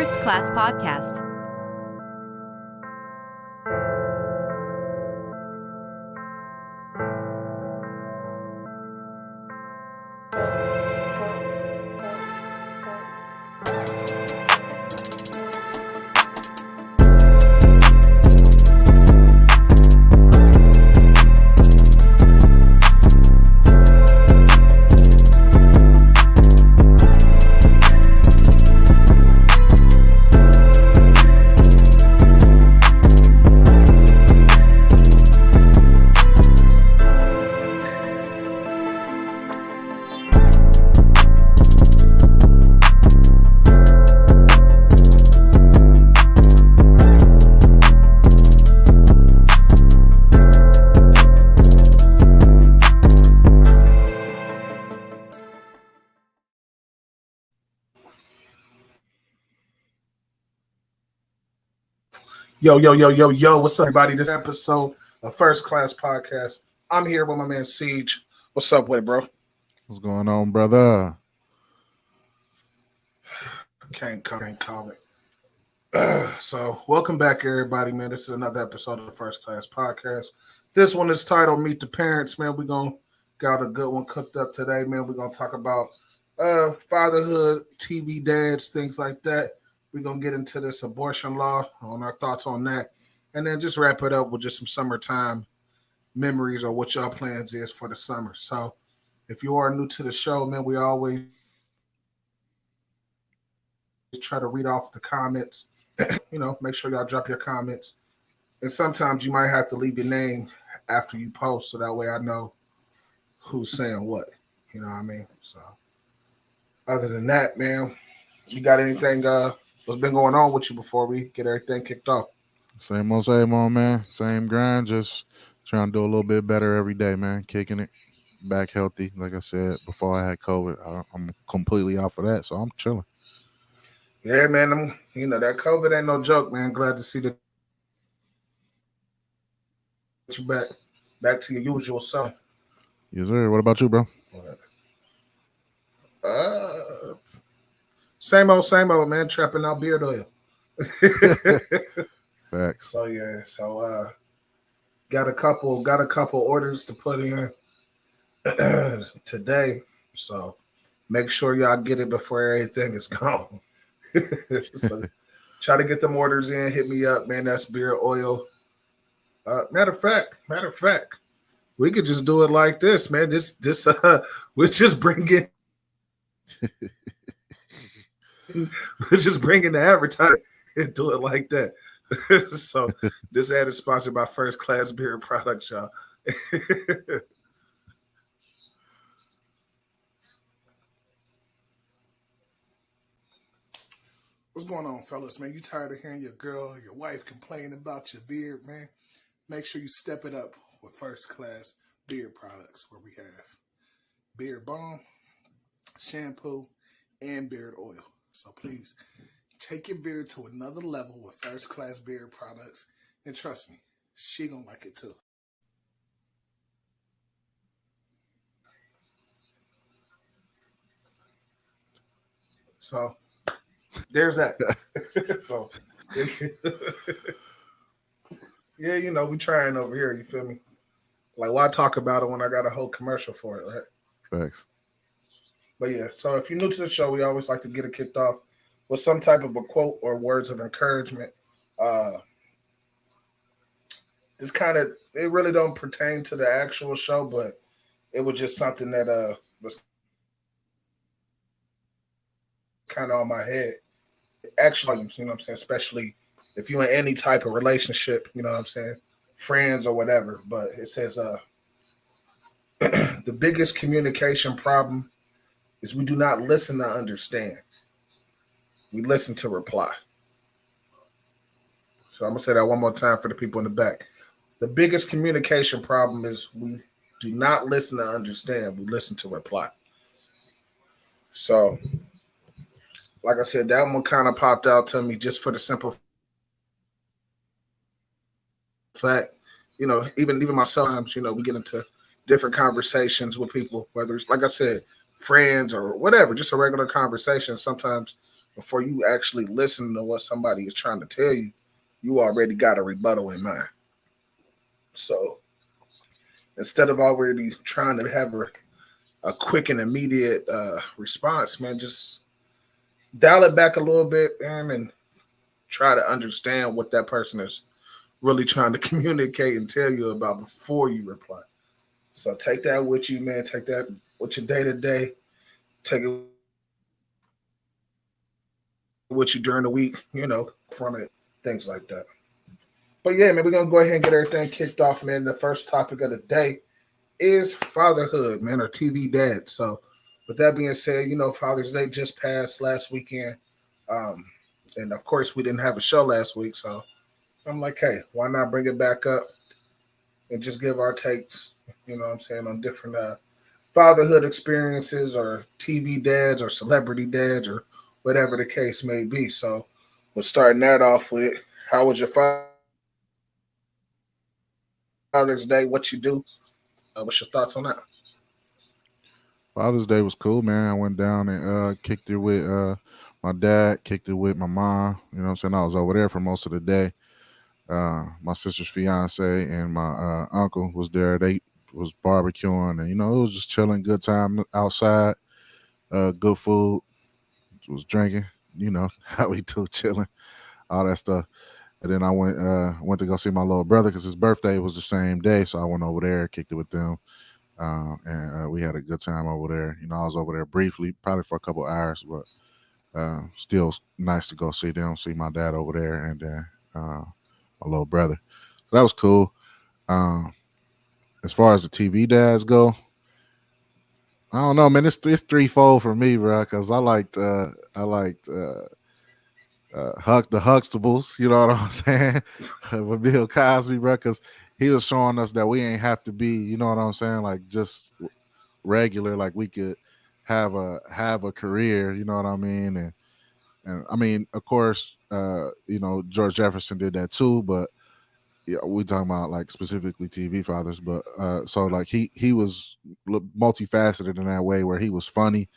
First Class Podcast. Yo, what's up, everybody? This episode of First Class Podcast. I'm here with my man Siege. What's up with it, bro? What's going on, brother? Can't call it. So, welcome back, everybody, man. This is another episode of the First Class Podcast. This one is titled Meet the Parents, man. We're going to got a good one cooked up today, man. We're going to talk about fatherhood, TV dads, things like that. We're going to get into this abortion law, on our thoughts on that, and then just wrap it up with just some summertime memories or what y'all plans is for the summer. So if you are new to the show, man, we always try to read off the comments. Make sure y'all drop your comments. And sometimes you might have to leave your name after you post so that way I know who's saying what. You know what I mean? So other than that, man, you got anything what's been going on with you before we get everything kicked off? Same old, man. Same grind. Just trying to do a little bit better every day, man. Kicking it. Back healthy. Like I said, before I had COVID, I'm completely off of that, so I'm chilling. Yeah, man. That COVID ain't no joke, man. Glad to see that you back to your usual self. Yes, sir. What about you, bro? Same old, man. Trapping out beard oil. Facts. So yeah, got a couple orders to put in today. So make sure y'all get it before everything is gone. So try to get them orders in. Hit me up, man. That's beard oil. Matter of fact, we could just do it like this, man. We're just bringing. We're just bringing the advertising and do it like that. So this ad is sponsored by First Class Beer Products, y'all. What's going on, fellas, man? You tired of hearing your girl or your wife complain about your beard, man? Make sure you step it up with First Class Beard Products, where we have beard balm, shampoo, and beard oil. So please take your beard to another level with First Class Beard Products. And trust me, she gonna like it too. So there's that. So yeah, we trying over here, you feel me? Like, why talk about it when I got a whole commercial for it, right? Thanks. But yeah, so if you're new to the show, we always like to get it kicked off with some type of a quote or words of encouragement. It really don't pertain to the actual show, but it was just something that was kind of on my head. Actually, you know what I'm saying? Especially if you're in any type of relationship, you know what I'm saying? Friends or whatever. But it says the biggest communication problem is we do not listen to understand. We listen to reply. So I'm going to say that one more time for the people in the back. The biggest communication problem is we do not listen to understand. We listen to reply. So, like I said, that one kind of popped out to me just for the simple fact, even myself, we get into different conversations with people, whether it's, like I said, friends or whatever, just a regular conversation. Sometimes before you actually listen to what somebody is trying to tell you, you already got a rebuttal in mind. So instead of already trying to have a quick and immediate response, man, just dial it back a little bit, man, and try to understand what that person is really trying to communicate and tell you about before you reply. So take that with you, man. Take that with your day to day. Take it with you during the week, from it, things like that. But yeah, man, we're gonna go ahead and get everything kicked off, man. The first topic of the day is fatherhood, man, or TV dad. So with that being said, Father's Day just passed last weekend. Um, and of course we didn't have a show last week, so I'm like, hey, why not bring it back up and just give our takes, what I'm saying, on different fatherhood experiences or TV dads or celebrity dads or whatever the case may be. So we're starting that off with how was your Father's Day? What you do? What's your thoughts on that? Father's Day was cool, man. I went down and kicked it with my dad, kicked it with my mom. You know what I'm saying? I was over there for most of the day. My sister's fiance and my uncle was there. They was barbecuing and it was just chilling, good time outside, good food, was drinking, how we do chilling, all that stuff. And then I went to go see my little brother because his birthday was the same day, so I went over there, kicked it with them, and we had a good time over there. I was over there briefly, probably for a couple hours, but still nice to go see them, see my dad over there, and then my little brother. So that was cool. Um, as far as the TV dads go, I don't know, man. It's threefold for me, bro. Because I liked the Huxtables. You know what I'm saying? With Bill Cosby, bro. Because he was showing us that we ain't have to be. You know what I'm saying? Like just regular. Like we could have a career. You know what I mean? And I mean, of course, George Jefferson did that too, but yeah, we talking about like specifically TV fathers, but so like he was multifaceted in that way where he was funny,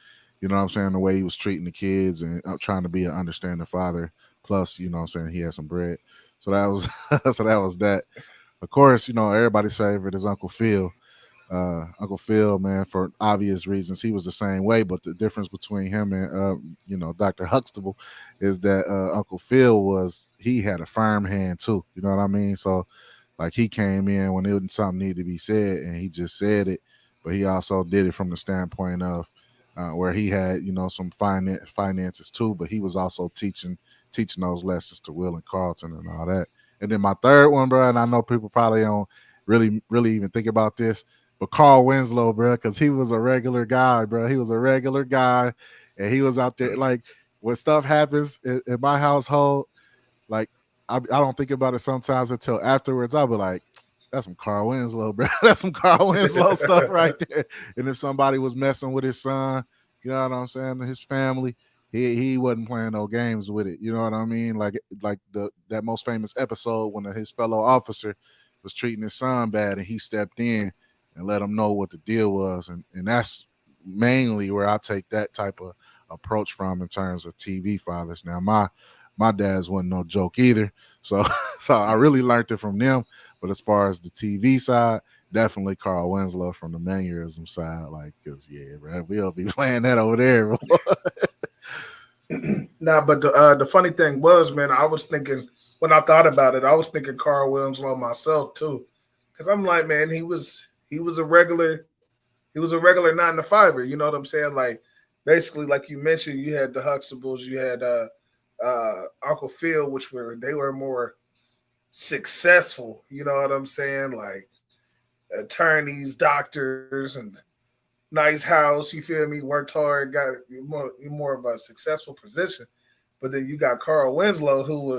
you know what I'm saying, the way he was treating the kids and trying to be an understanding father. Plus, you know what I'm saying, he had some bread, so that was so that was that. Of course, everybody's favorite is Uncle Phil. Uncle Phil, man, for obvious reasons, he was the same way. But the difference between him and Dr. Huxtable is that Uncle Phil he had a firm hand too. You know what I mean? So like he came in when something needed to be said, and he just said it. But he also did it from the standpoint of where he had some finances too. But he was also teaching those lessons to Will and Carlton and all that. And then my third one, bro, and I know people probably don't really even think about this, but Carl Winslow, bro, because he was a regular guy, bro. He was a regular guy, and he was out there like when stuff happens in my household, like I don't think about it sometimes until afterwards. I'll be like, that's some Carl Winslow, bro. That's some Carl Winslow stuff right there. And if somebody was messing with his son, you know what I'm saying, his family, he wasn't playing no games with it. You know what I mean? Like that most famous episode when his fellow officer was treating his son bad, and he stepped in and let him know what the deal was, and that's mainly where I take that type of approach from in terms of TV fathers. Now my dad's wasn't no joke either. So so I really learned it from them. But as far as the TV side, definitely Carl Winslow from the mannerism side. Like, cause yeah, bro, we'll be playing that over there. Nah, but the funny thing was, man, I was thinking when I thought about it, I was thinking Carl Winslow myself too, because I'm like, man, he was a regular 9 to 5er. You know what I'm saying? Like basically, like you mentioned, you had the Huxtables, you had Uncle Phil, which they were more successful. You know what I'm saying? Like attorneys, doctors, and nice house. You feel me? Worked hard, got more of a successful position. But then you got Carl Winslow, who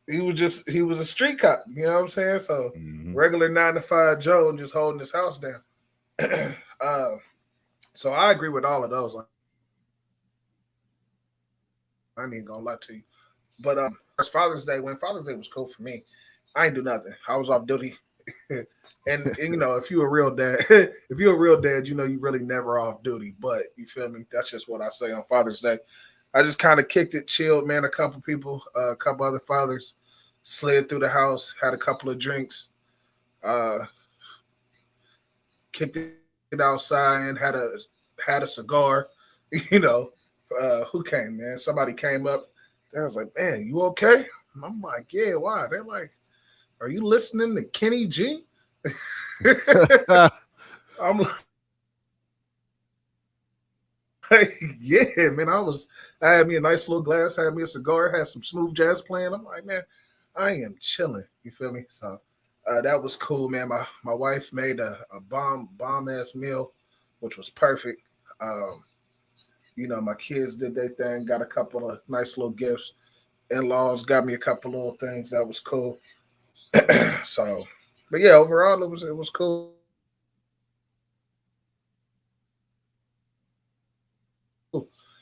he was a street cop. You know what I'm saying? So Mm-hmm. regular 9 to 5 Joe and just holding his house down. uh, so I agree with all of those. I ain't even gonna lie to you. But as far as Father's Day, when Father's Day was cool for me, I ain't do nothing. I was off duty. and if you're a real dad, if you're a real dad, you really never off duty. But you feel me? That's just what I say on Father's Day. I just kind of kicked it, chilled, man. A couple people, a couple other fathers slid through the house, had a couple of drinks, uh, kicked it outside, had a cigar. You know, who came, man? Somebody came up. They was like, "Man, you okay?" I'm like, "Yeah, why?" They're like, "Are you listening to Kenny G?" I'm like, "Yeah, man." I had me a nice little glass, had me a cigar, had some smooth jazz playing. I'm like, "Man, I am chilling." You feel me? So that was cool, man. My wife made a bomb ass meal, which was perfect. Um, my kids did their thing, got a couple of nice little gifts. In laws got me a couple little things that was cool. So, but yeah, overall it was cool.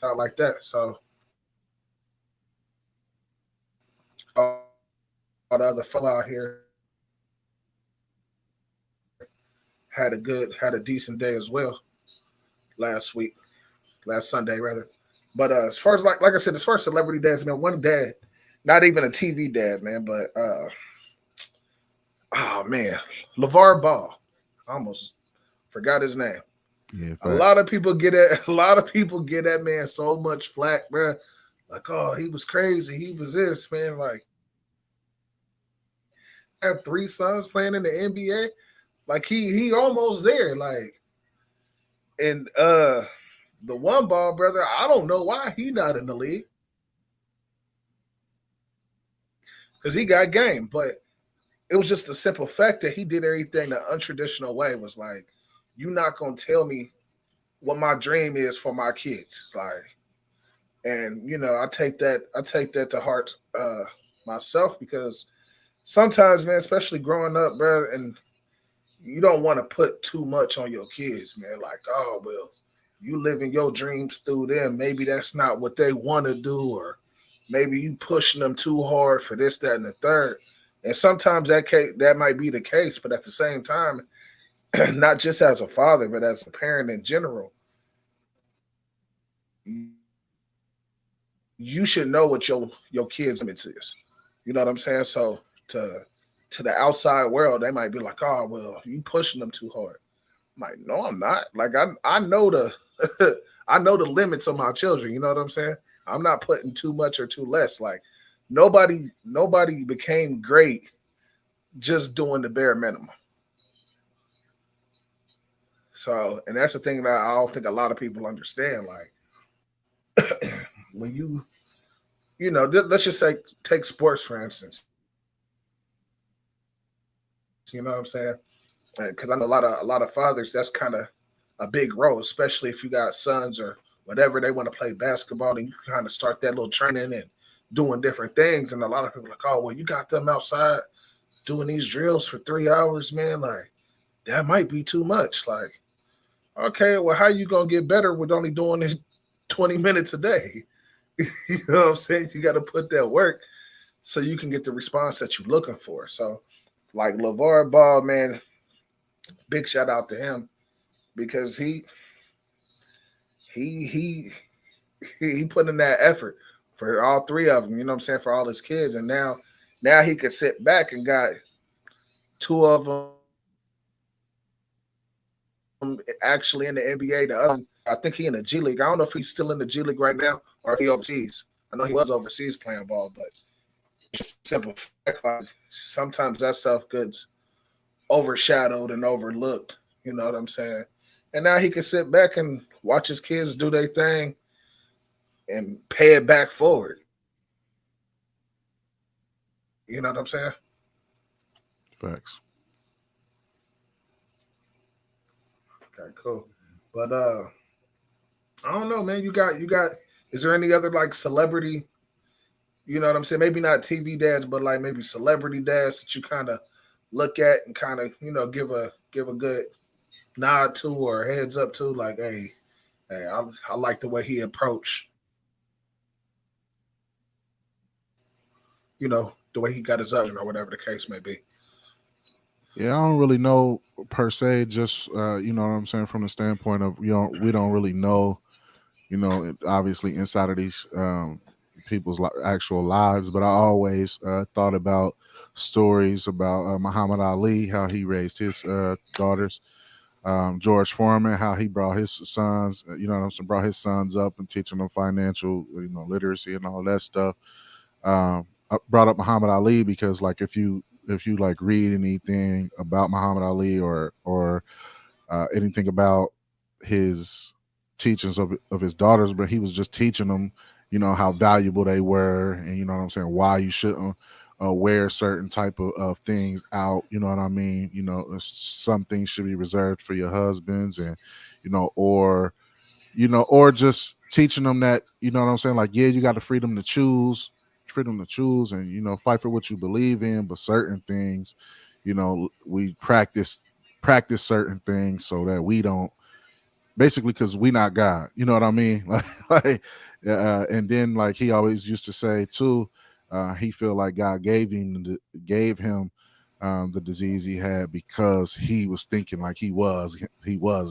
Not like that. So all the other fellow out here had a decent day as well last week, last Sunday rather. But as far as like I said, as far as celebrity dads, man, one dad, not even a TV dad, man, but oh man, LeVar Ball, I almost forgot his name. Yeah, A lot facts. of people get at a lot of people get that man so much flack, bro. Like, oh, he was crazy. He was this man. Like, have three sons playing in the NBA. Like he almost there. Like, and the one ball brother, I don't know why he not in the league because he got game. But it was just the simple fact that he did everything the untraditional way. Was like, you not gonna tell me what my dream is for my kids. Like, and I take that to heart myself because sometimes, man, especially growing up, bro, and you don't want to put too much on your kids, man. Like, oh well, you living your dreams through them. Maybe that's not what they want to do, or maybe you pushing them too hard for this, that, and the third. And sometimes that might be the case, but at the same time, not just as a father, but as a parent in general, you should know what your kids' limits is. You know what I'm saying? So to to the outside world, they might be like, "Oh, well, you pushing them too hard." I'm like, "No, I'm not. Like, I know the I know the limits of my children. You know what I'm saying? I'm not putting too much or too less. Like, nobody became great just doing the bare minimum. So, and that's the thing that I don't think a lot of people understand. Like, when let's just say take sports for instance. You know what I'm saying? Because I know a lot of fathers. That's kind of a big role, especially if you got sons or whatever they want to play basketball, and you kind of start that little training and doing different things. And a lot of people are like, oh, well, you got them outside doing these drills for 3 hours, man. Like that might be too much. Like, okay, well, how you gonna get better with only doing this 20 minutes a day? You know what I'm saying? You got to put that work so you can get the response that you're looking for. So, like LeVar Ball, man, big shout out to him because he he he put in that effort for all three of them. You know what I'm saying? For all his kids, and now he could sit back and got two of them actually in the NBA. The other one, I think he in the G League. I don't know if he's still in the G League right now or if he overseas. I know he was overseas playing ball, but it's simple fact. Like sometimes that stuff gets overshadowed and overlooked. You know what I'm saying? And now he can sit back and watch his kids do their thing and pay it back forward. You know what I'm saying? Facts. Okay, cool. But I don't know, man. You got. Is there any other like celebrity? You know what I'm saying? Maybe not TV dads, but like maybe celebrity dads that you kind of look at and kind of give a good nod to or heads up to. Like, hey, I like the way he approached. The way he got his up or whatever the case may be. Yeah, I don't really know per se. Just you know what I'm saying, from the standpoint of we don't really know obviously inside of these people's actual lives. But I always thought about stories about Muhammad Ali, how he raised his daughters. George Foreman, how he brought his sons, brought his sons up and teaching them financial, literacy and all that stuff. I brought up Muhammad Ali because, like, if you like read anything about Muhammad Ali or anything about his teachings of his daughters, but he was just teaching them, how valuable they were, and you know what I'm saying, why you shouldn't wear certain type of things out. You know what I mean? Some things should be reserved for your husbands, and or just teaching them that, you know what I'm saying, like, yeah, you got the freedom to choose, and fight for what you believe in, but certain things, we practice certain things so that we don't, basically, because we not God. You know what I mean? And then, like, he always used to say too, he feel like God gave him the disease he had because he was thinking like he was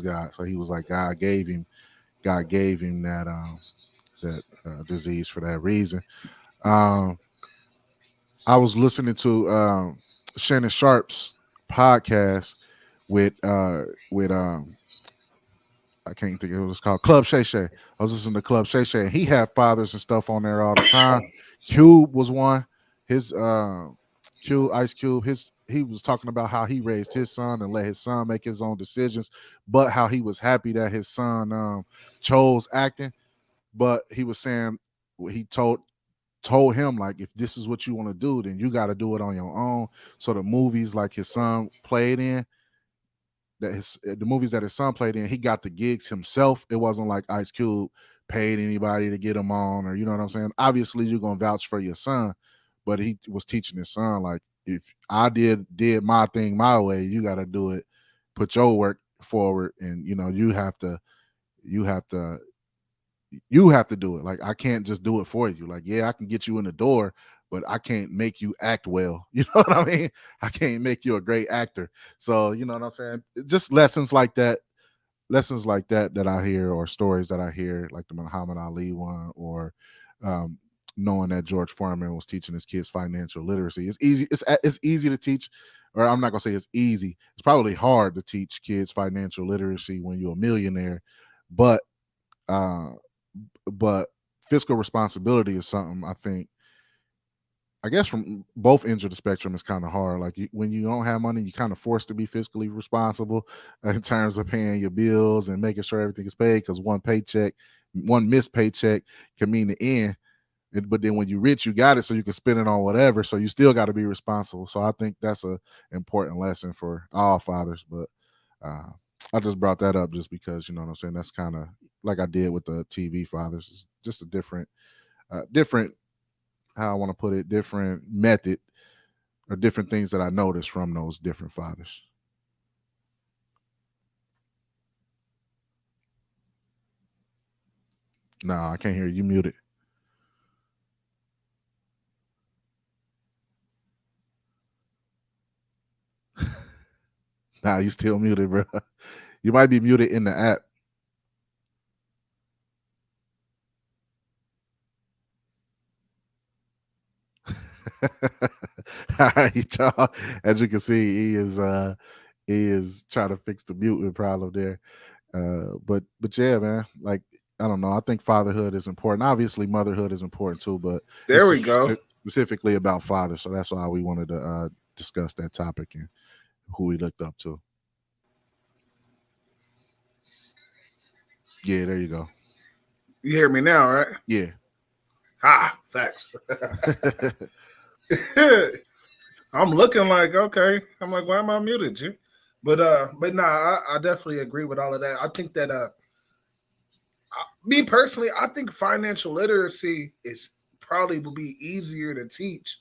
God. So he was like, God gave him that disease for that reason. Um, I was listening to Shannon Sharp's podcast with I can't think of it was called Club Shay Shay. I was listening to Club Shay Shay, and he had fathers and stuff on there all the time. Cube was one. His Cube, Ice Cube, he was talking about how he raised his son and let his son make his own decisions, but how he was happy that his son chose acting. But he was saying, he told him, like, if this is what you want to do, then you got to do it on your own. So the movies like his son played in, the movies that his son played in, he got the gigs himself. It wasn't like Ice Cube paid anybody to get him on, or you know what I'm saying. Obviously, you're gonna vouch for your son, but he was teaching his son, like, if I did my thing my way, you got to do it. Put your work forward, and you have to you have to do it. Like, I can't just do it for you. Like, yeah, I can get you in the door, but I can't make you act well. You know what I mean? I can't make you a great actor. So, you know what I'm saying? Just lessons like that I hear, or stories that I hear, like the Muhammad Ali one, or um, knowing that George Foreman was teaching his kids financial literacy. It's easy. It's easy to teach, or I'm not gonna say it's easy. It's probably hard to teach kids financial literacy when you're a millionaire, but uh, but fiscal responsibility is something, I guess, from both ends of the spectrum, is kind of hard. Like, when you don't have money, you kind of forced to be fiscally responsible in terms of paying your bills and making sure everything is paid, because one missed paycheck can mean the end. But then when you're rich, you got it, so you can spend it on whatever. So you still got to be responsible. So I think that's a important lesson for all fathers. But uh, I just brought that up just because, you know what I'm saying, that's kind of like I did with the TV fathers. It's just a different, how I want to put it, different method, or different things that I noticed from those different fathers. No, I can't hear you. Muted. Nah, you still muted, bro. You might be muted in the app. All right, y'all. As you can see, he is trying to fix the muting problem there. But yeah, man. Like, I don't know. I think fatherhood is important. Obviously, motherhood is important too. But There this we is go. specifically about fathers, so that's why we wanted to discuss that topic and who we looked up to. Yeah, there you go. You hear me now, right? Yeah. Ah, facts. I'm looking like, okay. I'm like, why am I muted, G? But nah, I definitely agree with all of that. I think that me personally, I think financial literacy is probably will be easier to teach,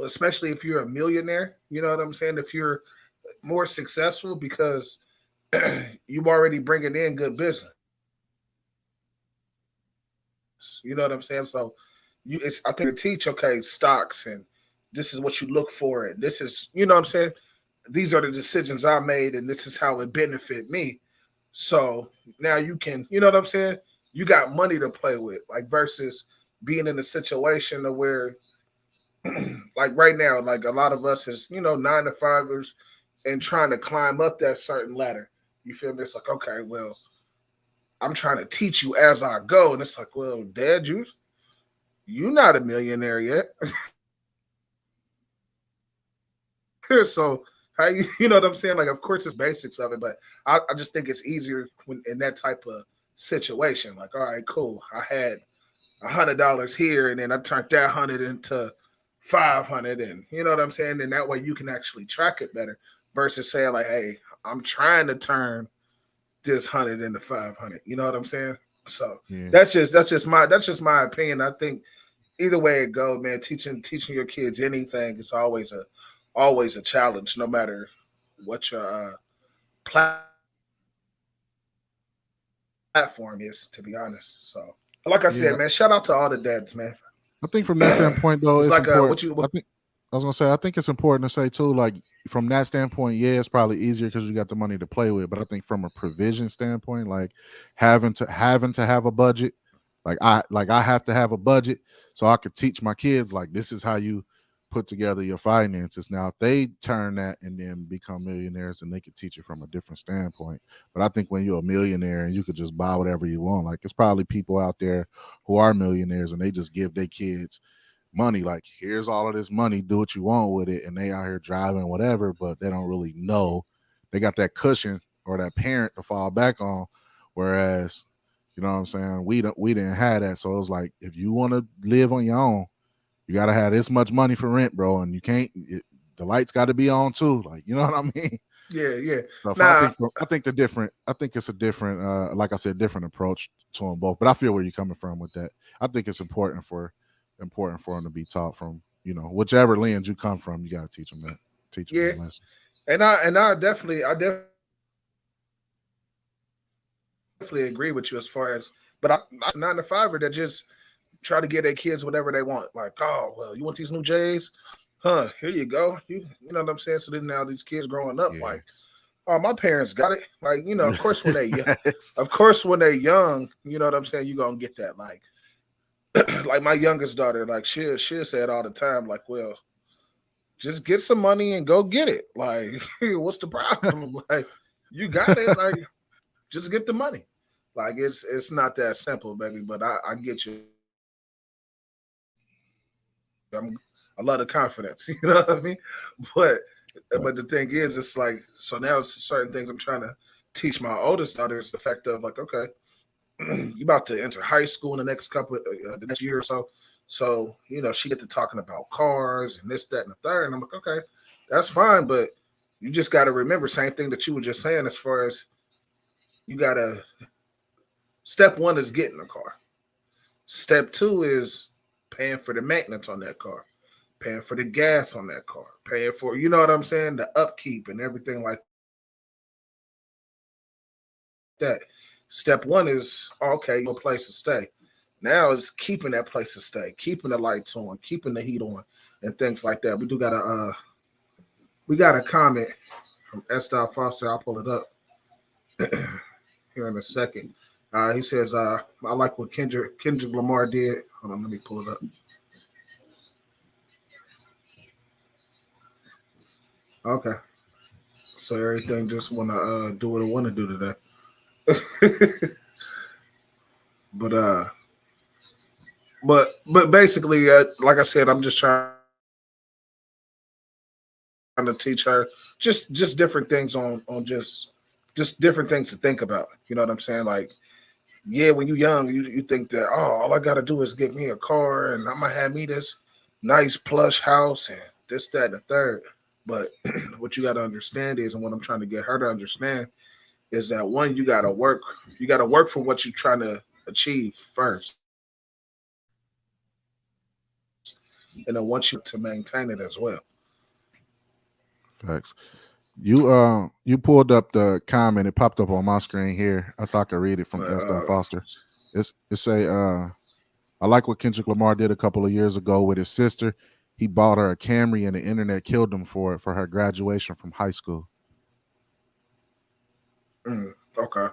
especially if you're a millionaire. You know what I'm saying? If you're more successful, because you already bringing in good business. You know what I'm saying? So I think to teach, okay, stocks, and this is what you look for, and this is, you know what I'm saying? These are the decisions I made, and this is how it benefit me. So now you can, you know what I'm saying? you got money to play with, like versus being in a situation of where like right now, like a lot of us is, 9 to 5ers and trying to climb up that certain ladder. You feel me? It's like, okay, well, I'm trying to teach you as I go. And it's like, well, dad, you not a millionaire yet. So how you know what I'm saying? Like, of course it's basics of it, but I just think it's easier when in that type of situation. Like, all right, cool. I had $100 here, and then I turned that 100 into 500, and you know what I'm saying. And that way you can actually track it better versus saying like, hey, I'm trying to turn this 100 into 500. You know what I'm saying? So Yeah. that's just my opinion. I think either way it goes, man, teaching your kids anything is always a challenge, no matter what your platform is. To be honest, so like I said, Yeah. man, shout out to all the dads, man. I think from that standpoint though, It's it's like important. what you I think I was gonna say I think it's important to say too, like from that standpoint, yeah, it's probably easier because you got the money to play with. But I think from a provision standpoint, like having to have a budget, like I have to have a budget so I could teach my kids like this is how you put together your finances. Now, if they turn that and then become millionaires, and they could teach it from a different standpoint. But I think when you're a millionaire and you could just buy whatever you want, like it's probably people out there who are millionaires and they just give their kids money like here's all of this money, do what you want with it, and they out here driving whatever, but they don't really know they got that cushion or that parent to fall back on. Whereas, you know what I'm saying, we didn't have that. So it was like if you want to live on your own, you got to have this much money for rent, bro, and you can't the lights got to be on too, like, you know what I mean. yeah. So if Nah, I think it's a different like I said, different approach to them both. But I feel where you're coming from with that. I think it's important for them to be taught from, whichever lens you come from. You got to teach them yeah, that lesson. and I definitely agree with you as far as, but I 9 to 5er that just try to get their kids whatever they want. Like, oh well, you want these new J's? Huh? Here you go. You know what I'm saying? So then now these kids growing up Yeah. like, oh, my parents got it. Like, of course when Facts. of course when they young, you know what I'm saying, you gonna get that. Like like my youngest daughter, like she'll say it all the time, like, well, just get some money and go get it. Like, what's the problem? Like, you got it. Like, just get the money. Like, it's not that simple, baby. But I get you. I love the confidence. You know what I mean? But Right. but the thing is, it's like, so now it's certain things I'm trying to teach my oldest daughter is the fact of like, okay, you about to enter high school in the next year or so. So she get to talking about cars and this, that, and the third. And I'm like, okay, that's fine, but you just got to remember, same thing that you were just saying, as far as you got to, step one is getting a car. Step two is paying for the maintenance on that car, paying for the gas on that car, paying for, you know what I'm saying, the upkeep and everything like that. Step one is okay, your place to stay. Now is keeping that place to stay, keeping the lights on, keeping the heat on, and things like that. We got a comment from S. Foster. I'll pull it up here in a second. He says, I like what Kendrick Lamar did. Hold on, let me pull it up. Okay. So everything just wanna do what I wanna do today. but but basically, like I said, I'm just trying to teach her just different things on just different things to think about. You know what I'm saying? Like, yeah, when you're young, you think that, oh, all I gotta do is get me a car and I'm gonna have me this nice plush house and this, that, and the third. But what you gotta understand is, and what I'm trying to get her to understand is that, one, you gotta work for what you're trying to achieve first, and then once you to maintain it as well. Facts. You pulled up the comment. It popped up on my screen here. I saw I could read it from But S. Foster. It say I like what Kendrick Lamar did a couple of years ago with his sister. He bought her a Camry and the internet killed him for it for her graduation from high school. okay.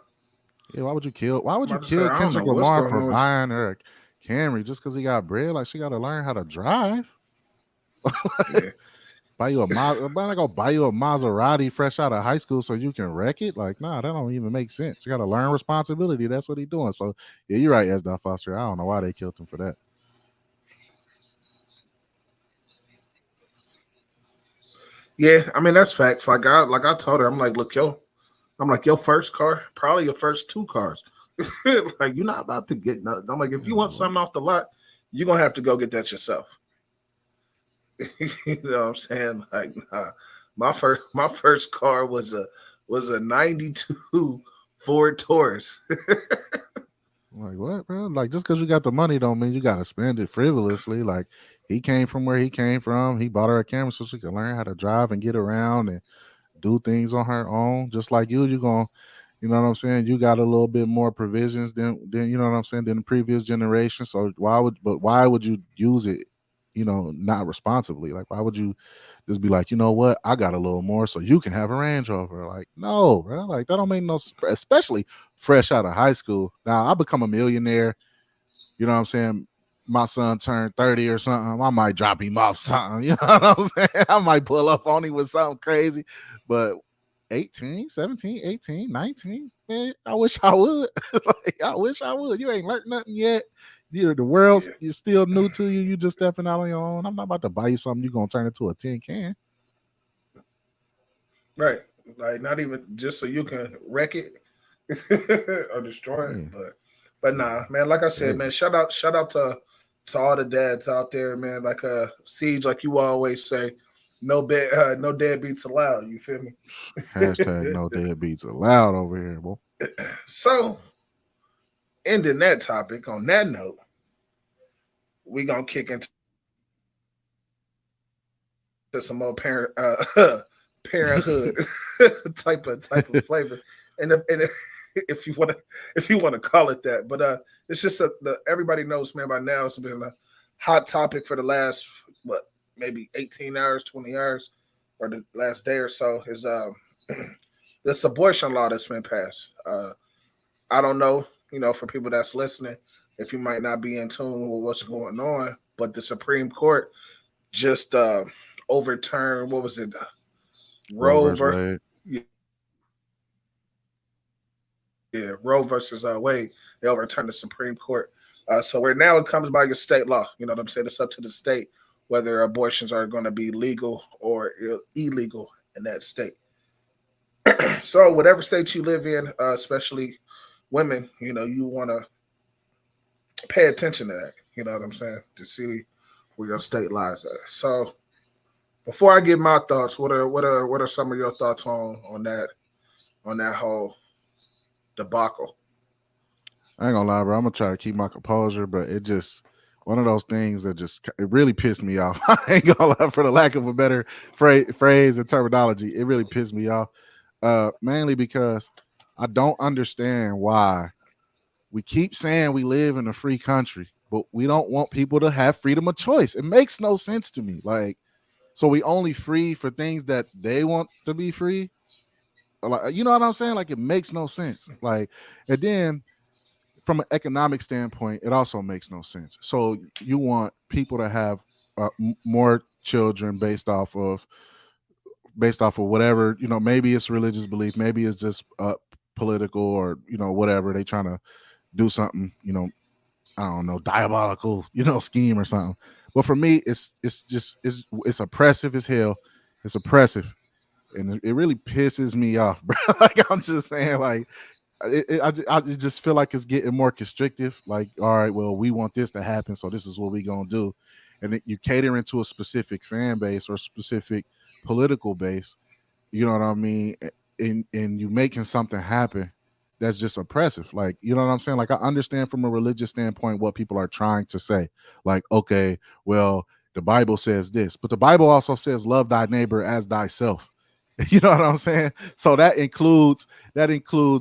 Yeah, why would you kill? Why would I'm you about to say kill I don't know Kendrick what's Lamar going for on with you. buying her a Camry just because he got bread? Like she got to learn how to drive. Yeah, Buy you a I'm not gonna buy you a Maserati fresh out of high school so you can wreck it. Like, nah, that don't even make sense. You got to learn responsibility. That's what he's doing. So, yeah, you're right, S. Foster. I don't know why they killed him for that. yeah. I mean that's facts. Like I told her, I'm like your first car, probably your first two cars. Like you're not about to get nothing. I'm like if Yeah, you want something off the lot, you're gonna have to go get that yourself. You know what I'm saying? Like nah. My first car was a '92 Ford Taurus. like what, bro? Like just because you got the money don't mean you got to spend it frivolously. Like he came from where he came from. He bought her a camera so she could learn how to drive and get around and do things on her own. Just like you're gonna, you know what I'm saying? You got a little bit more provisions than you know what I'm saying than the previous generation. So why would you use it? Not responsibly. Like why would you just be like, you know what? I got a little more, so you can have a Range Rover. Like no, bro. Like that don't make no. Especially fresh out of high school. Now I become a millionaire. You know what I'm saying? My son turned 30 or something. I might drop him off something. You know what I'm saying? I might pull up on him with something crazy. But 18, 17, 18, 19, man, I wish I would. Like, I wish I would. You ain't learned nothing yet. The world's Yeah, you're still new to you. You just stepping out on your own. I'm not about to buy you something you're gonna turn into a tin can. right. Like not even just so you can wreck it or destroy it, Yeah, but nah, man. Like I said, man. crazy. Shout out to all the dads out there, man. Like Siege, like you always say, no deadbeats allowed. You feel me? Hashtag no deadbeats allowed over here, boy. So, ending that topic on that note, we gonna kick into some more parenthood type of flavor, and if you want to call it that, but it's just everybody knows, man. By now, it's been a hot topic for the last what maybe 18 hours, 20 hours, or the last day or so is this abortion law that's been passed. I don't know, for people that's listening, if you might not be in tune with what's going on, but the Supreme Court just overturned what was it, Roe Roe versus ver Wade. yeah, Roe versus Wade. They overturned the Supreme Court. So where now it comes by your state law. You know what I'm saying? It's up to the state whether abortions are going to be legal or illegal in that state. So whatever state you live in, especially women, you want to pay attention to that. You know what I'm saying? To see where your state lies at. So before I give my thoughts, what are some of your thoughts on that whole debacle? I ain't gonna lie, bro. I'm gonna try to keep my composure, but it just one of those things that it really pissed me off. I ain't gonna lie, for the lack of a better phrase and terminology, it really pissed me off. Mainly because I don't understand why we keep saying we live in a free country, but we don't want people to have freedom of choice. It makes no sense to me. Like, so we only free for things that they want to be free. Like, you know what I'm saying? Like, it makes no sense. Like, and then from an economic standpoint, it also makes no sense. So you want people to have more children based off of whatever, maybe it's religious belief, maybe it's just political, or whatever they trying to do something, I don't know, diabolical, scheme or something. But for me, it's oppressive as hell. It's oppressive, and it really pisses me off, bro. Like I'm just saying, like I just feel like it's getting more constrictive. Like, all right, well, we want this to happen, so this is what we gonna do, and then you catering to a specific fan base or specific political base. You know what I mean? And you making something happen that's just oppressive. Like, you know what I'm saying? Like, I understand from a religious standpoint what people are trying to say. Like, okay, well, the Bible says this, but the Bible also says love thy neighbor as thyself. You know what I'm saying? So that includes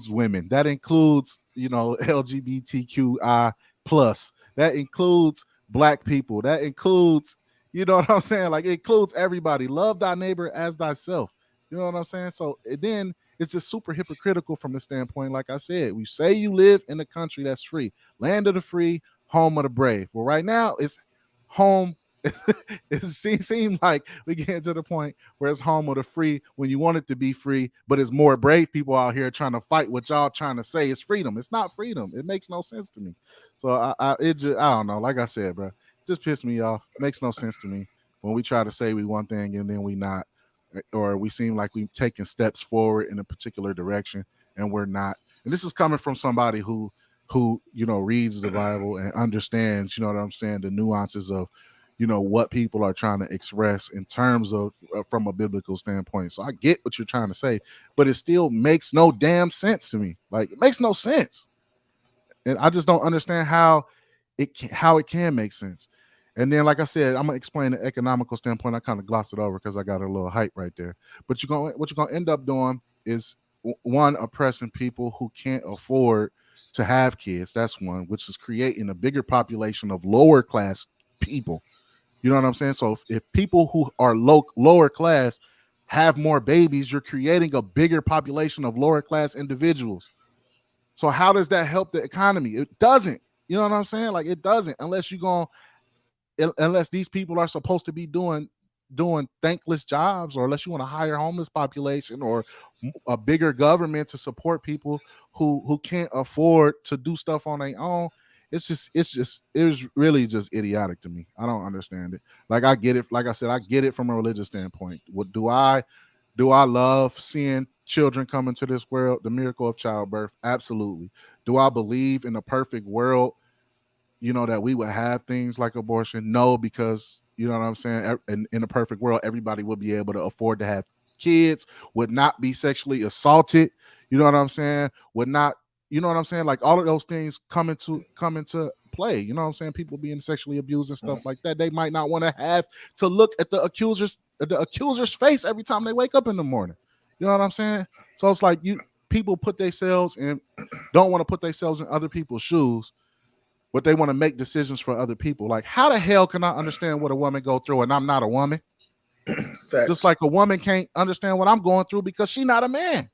women. That includes, LGBTQI plus. That includes black people. That includes, you know what I'm saying? Like, it includes everybody. Love thy neighbor as thyself. You know what I'm saying? So then It's just super hypocritical from the standpoint, like I said, we say you live in a country that's free, land of the free, home of the brave. Well, right now it's home. It seems like we get to the point where it's home of the free when you want it to be free, but it's more brave people out here trying to fight what y'all trying to say is freedom. It's not freedom. It makes no sense to me. So I don't know. Like I said, bro, just pissed me off. Makes no sense to me when we try to say we one thing and then we not, or we seem like we've taken steps forward in a particular direction and we're not. And this is coming from somebody who reads the Bible and understands, what I'm saying, the nuances of what people are trying to express in terms of from a biblical standpoint. So I get what you're trying to say, but it still makes no damn sense to me. Like, it makes no sense, and I just don't understand how it can make sense. And then, like I said, I'm gonna explain the economical standpoint. I kind of glossed it over because I got a little hype right there. But what you're gonna end up doing is one, oppressing people who can't afford to have kids. That's one, which is creating a bigger population of lower class people. You know what I'm saying? So if people who are lower class have more babies, you're creating a bigger population of lower class individuals. So how does that help the economy? It doesn't. You know what I'm saying? Like, it doesn't, unless these people are supposed to be doing thankless jobs, or unless you want to hire homeless population or a bigger government to support people who can't afford to do stuff on their own. It was really just idiotic to me. I don't understand it. Like, I get it. Like I said, I get it from a religious standpoint. What do I love seeing children come into this world, the miracle of childbirth? Absolutely. Do I believe in a perfect world, that we would have things like abortion? No, because you know what I'm saying. In a perfect world, everybody would be able to afford to have kids, would not be sexually assaulted. You know what I'm saying? Would not, you know what I'm saying? Like, all of those things come into play. You know what I'm saying? People being sexually abused and stuff like that. They might not want to have to look at the accuser's face every time they wake up in the morning. You know what I'm saying? So it's like, people put themselves in, don't want to put themselves in other people's shoes, but they want to make decisions for other people. Like, how the hell can I understand what a woman go through and I'm not a woman? Just Facts. like a woman can't understand what I'm going through because she's not a man.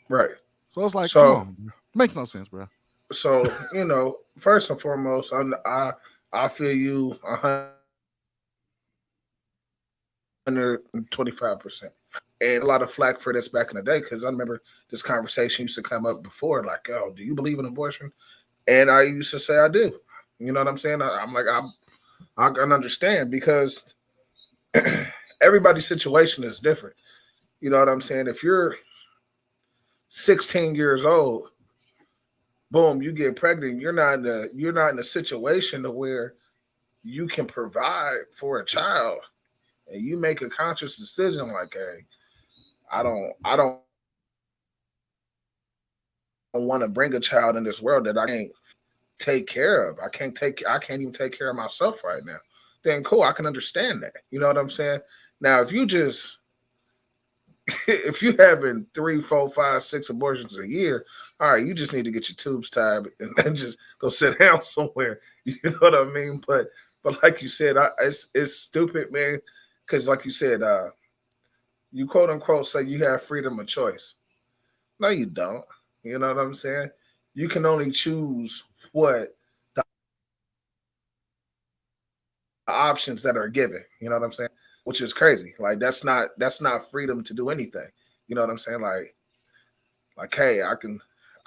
Right. So it's like, come So on, man. It makes no sense, bro. first and foremost, I feel you 125%. And a lot of flack for this back in the day, because I remember this conversation used to come up before, like, "Oh, do you believe in abortion?" And I used to say I do. You know what I'm saying? I'm like, I can understand, because everybody's situation is different. You know what I'm saying? If you're 16 years old, boom, you get pregnant. You're not in a situation to where you can provide for a child, and you make a conscious decision like, "Hey, I don't want to bring a child in this world that I can't take care of. I can't even take care of myself right now." Then cool, I can understand that. You know what I'm saying? Now, if you just if you having three, four, five, six abortions a year, all right, you just need to get your tubes tied and just go sit down somewhere. You know what I mean? But like you said, it's stupid, man. Because like you said, you quote unquote say you have freedom of choice. No, you don't. You know what I'm saying? You can only choose what the options that are given. You know what I'm saying? Which is crazy. Like, that's not freedom to do anything. You know what I'm saying? Like, hey, I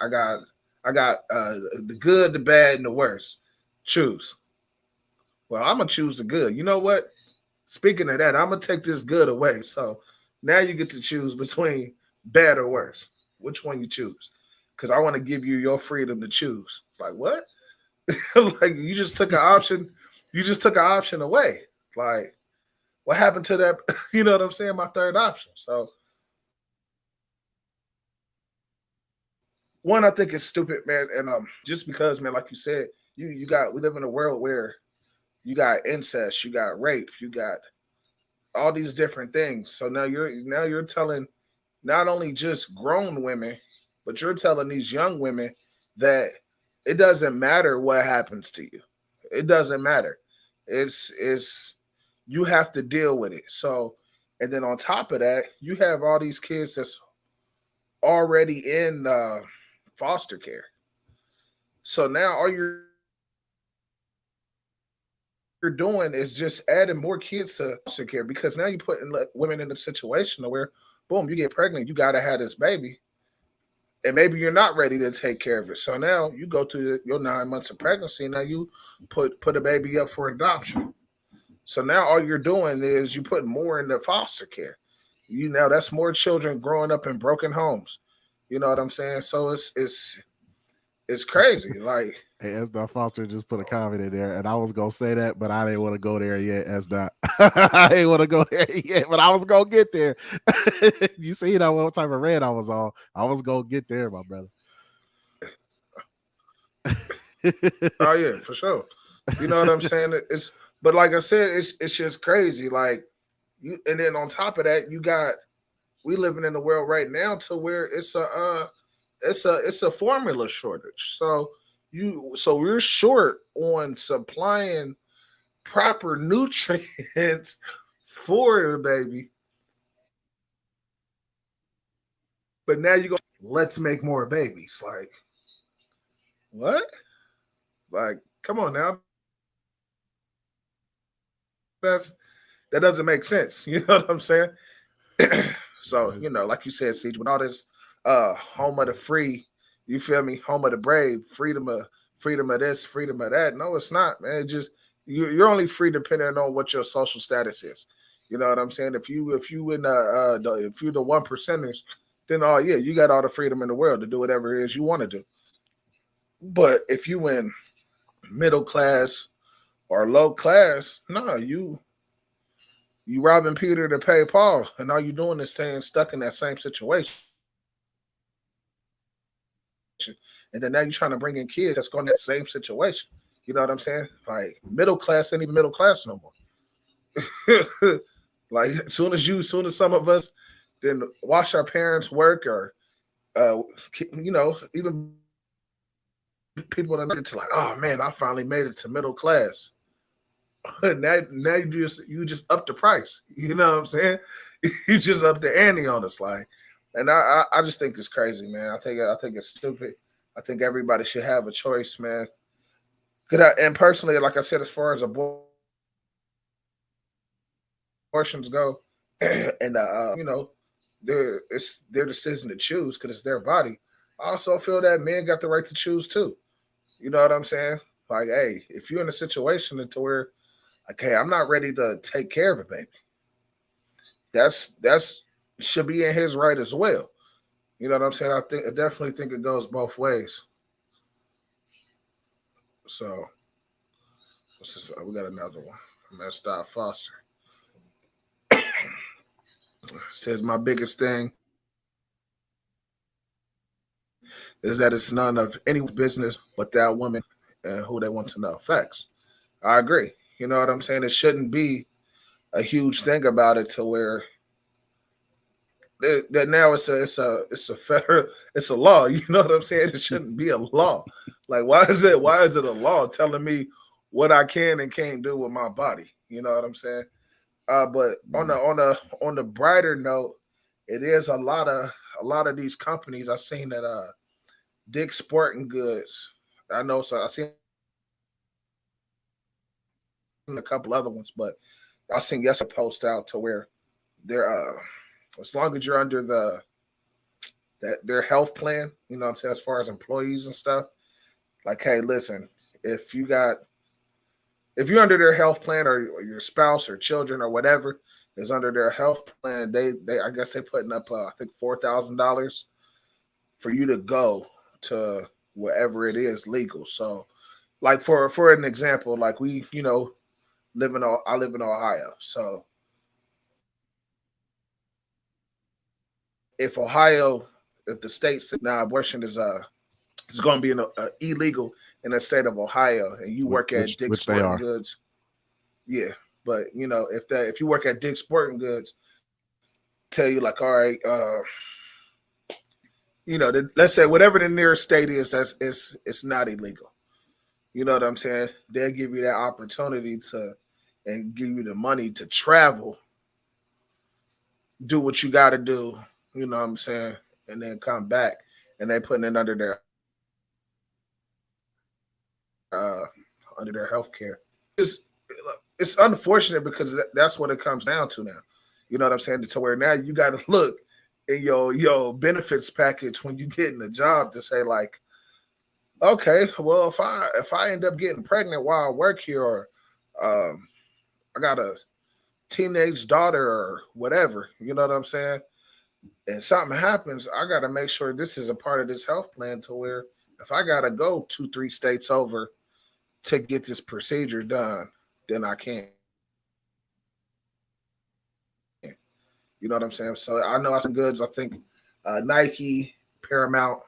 got I got the good, the bad, and the worst. Choose. Well, I'm gonna choose the good. You know what? Speaking of that, I'm gonna take this good away. So now you get to choose between bad or worse. Which one you choose? Because I want to give you your freedom to choose. Like, what? Like, you just took an option. You just took an option away. Like, what happened to that? You know what I'm saying? My third option. So one, I think it's stupid, man. And just because, man, like you said, you got we live in a world where you got incest, you got rape, you got all these different things. So now you're telling not only just grown women, but you're telling these young women that it doesn't matter what happens to you. It doesn't matter. It's you have to deal with it. So, and then on top of that, you have all these kids that's already in foster care. So now all you're doing is just adding more kids to foster care because now you're putting women in a situation to where, boom, you get pregnant, you got to have this baby, and maybe you're not ready to take care of it. So now you go through your 9 months of pregnancy. Now you put a baby up for adoption. So now all you're doing is you put more into foster care. That's more children growing up in broken homes. You know what I'm saying? So it's crazy. Like, Hey, S. Dot Foster just put a comment in there, and I was gonna say that, but I didn't want to go there yet. S. Dot, I didn't want to go there yet, but I was gonna get there. You see that what type of red I was on? I was gonna get there, my brother. oh yeah, for sure. You know what I'm saying? It's but like I said, it's just crazy. Like you, and then on top of that, you got we living in a world right now to where it's a formula shortage. So we're short on supplying proper nutrients for the baby. But now you go, let's make more babies. Like what? Like come on now, that doesn't make sense. You know what I'm saying? So, like you said, Siege, with all this home of the free, you feel me, home of the brave, freedom of this, freedom of that. No, it's not, man. It just you're only free depending on what your social status is. You know what I'm saying? If you in if you the one percenters, then oh yeah, you got all the freedom in the world to do whatever it is you want to do. But if you in middle class or low class, no, you robbing Peter to pay Paul, and all you doing is staying stuck in that same situation. And then now you're trying to bring in kids that's going to that same situation. You know what I'm saying? Like middle class ain't even middle class no more. Like soon as some of us then watch our parents work or uh, even people that made it to like, oh man, I finally made it to middle class. now you just up the price. You know what I'm saying? You just up the ante on us, like, and I just think it's crazy, man. I think it's stupid. I think everybody should have a choice, man. And personally, like I said, as far as abortions go, and you know, it's their decision to choose because it's their body. I also feel that men got the right to choose too. You know what I'm saying? Like, hey, if you're in a situation to where, okay, I'm not ready to take care of a baby, that's should be in his right as well. You know what I'm saying? I definitely think it goes both ways. So we got another one from S. Foster. Says my biggest thing is that it's none of anyone's business but that woman and who they want to know. Facts. I agree. You know what I'm saying? It shouldn't be a huge thing about it to where that now it's a federal it's a law. You know what I'm saying? It shouldn't be a law. Like why is it a law telling me what I can and can't do with my body? You know what I'm saying? But Yeah. on the brighter note, it is a lot of these companies. I seen that Dick Sporting Goods. I know, so I seen a couple other ones, but I seen yesterday a post out to where they're as long as you're under their health plan, you know what I'm saying, as far as employees and stuff. Like, hey, listen, if you got if you're under their health plan or your spouse or children or whatever is under their health plan, they I guess they putting up I think $4,000 for you to go to wherever it is legal. So like for an example, like we I live in Ohio. So if the state said nah, abortion is going to be illegal in the state of Ohio, and you work at Dick's Which they Sporting are. Goods, yeah. But if you work at Dick's Sporting Goods, tell you like, all right, let's say whatever the nearest state is, it's not illegal. You know what I'm saying? They'll give you that opportunity to and give you the money to travel, do what you got to do. You know what I'm saying? and then come back and they putting it under their health care. It's it's unfortunate because that's what it comes down to now. You know what I'm saying? To where now you got to look in your benefits package when you get in a job to say like, okay, well if I end up getting pregnant while I work here, or um, I got a teenage daughter or whatever, you know what I'm saying? And something happens, I got to make sure this is a part of this health plan to where if I got to go 2, 3 states over to get this procedure done, then I can. You know what I'm saying? So I know I seen some goods. I think Nike, Paramount.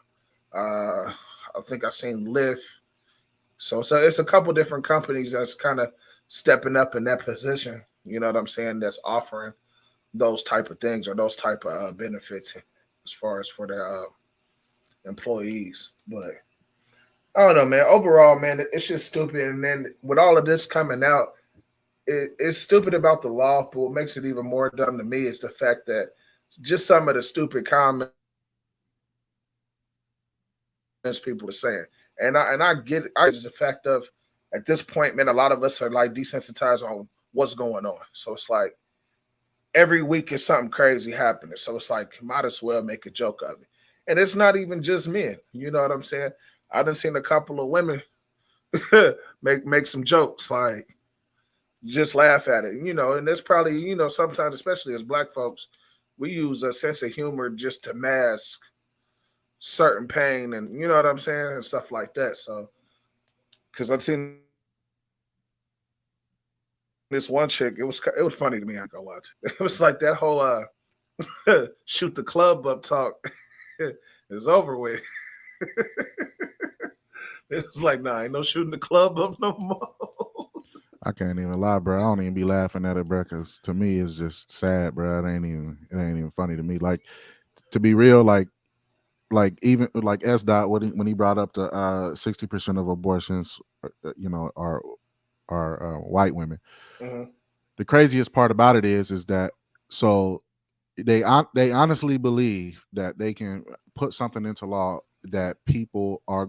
I think I seen Lyft. So it's a couple different companies that's kind of stepping up in that position. You know what I'm saying? That's offering those type of things or those type of benefits as far as for their employees. But I don't know, man. Overall, man, it's just stupid. And then with all of this coming out, it's stupid about the law. But what makes it even more dumb to me is the fact that just some of the stupid comments people are saying. And I get it. I get the fact of at this point, man, a lot of us are like desensitized on what's going on. So it's like every week is something crazy happening. So it's like might as well make a joke of it. And it's not even just men. You know what I'm saying? I done seen a couple of women make some jokes like just laugh at it. And there's probably, sometimes, especially as black folks, we use a sense of humor just to mask certain pain and you know what I'm saying and stuff like that. So because I've seen this one chick, it was funny to me. I ain't gonna lie. It was like that whole shoot the club up talk is over with. It was like, nah, ain't no shooting the club up no more. I can't even lie, bro. I don't even be laughing at it, bro, because to me it's just sad, bro. It ain't even funny to me. Like, to be real, like even like S dot when he brought up the 60% of abortions, are white women. Mhm. The craziest part about it is that so they honestly believe that they can put something into law that people are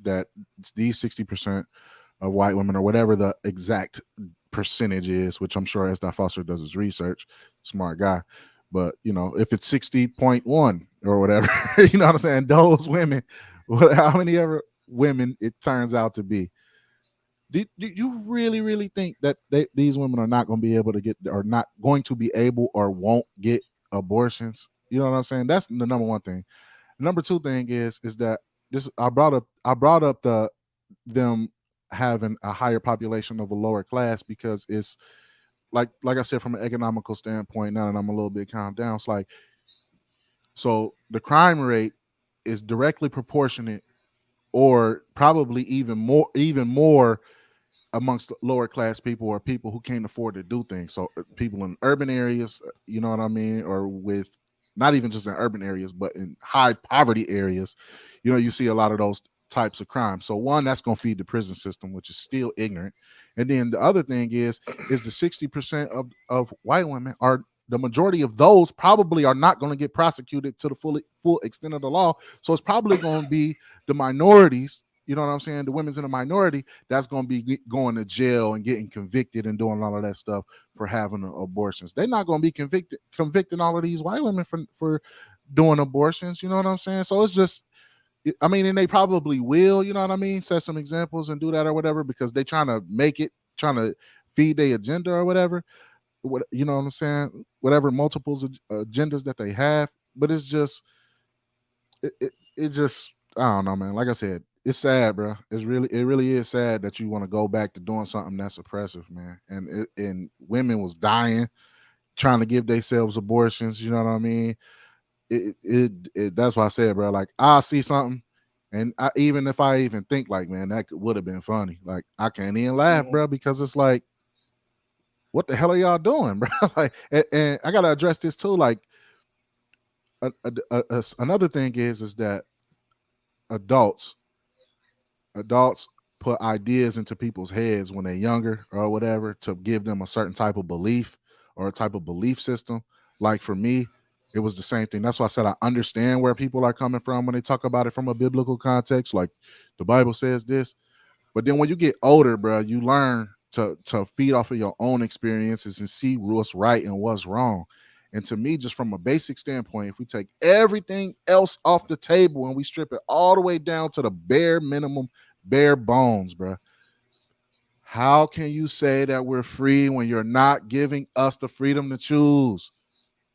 that these 60% of white women or whatever the exact percentage is, which I'm sure Esdot Foster does his research, smart guy. But if it's 60.1 or whatever, you know what I'm saying? Those women, how many ever women it turns out to be. Do you really, really think that these women are not going to be able to get, or not going to be able, or won't get abortions? You know what I'm saying? That's the number one thing. Number two thing is that this I brought up them having a higher population of a lower class because it's like I said, from an economical standpoint. Now that I'm a little bit calmed down, it's like, so the crime rate is directly proportionate, or probably even more amongst lower class people, or people who can't afford to do things. So people in urban areas, you know what I mean, or with not even just in urban areas, but in high poverty areas, you see a lot of those types of crime. So one, that's going to feed the prison system, which is still ignorant. And then the other thing is the 60% of white women are, the majority of those probably are not going to get prosecuted to the full extent of the law. So it's probably going to be the minorities, you know what I'm saying, the women's in the minority, that's going to be going to jail and getting convicted and doing all of that stuff for having abortions. They're not going to be convicting all of these white women for doing abortions. You know what I'm saying? So it's just, I mean, and they probably will, you know what I mean, set some examples and do that or whatever, because they trying to feed their agenda or whatever. What, you know what I'm saying? Whatever multiples of agendas that they have. But it's just, it just, I don't know, man. Like I said, it's sad, bro. It really is sad that you want to go back to doing something that's oppressive, man. And women was dying trying to give themselves abortions. You know what I mean? That's why I said, bro. Like, I see something, and even if I even think like, man, that would have been funny. Like, I can't even laugh, Mhm. bro, because it's like, what the hell are y'all doing, bro? Like, and I gotta address this too. Like, another thing is that adults adults put ideas into people's heads when they're younger or whatever, to give them a certain type of belief or a type of belief system. Like, for me, it was the same thing. That's why I said I understand where people are coming from when they talk about it from a biblical context. Like the Bible says this, but then when you get older, bro, you learn to feed off of your own experiences and see what's right and what's wrong. And to me, just from a basic standpoint, if we take everything else off the table and we strip it all the way down to the bare minimum, bare bones, bro, how can you say that we're free when you're not giving us the freedom to choose?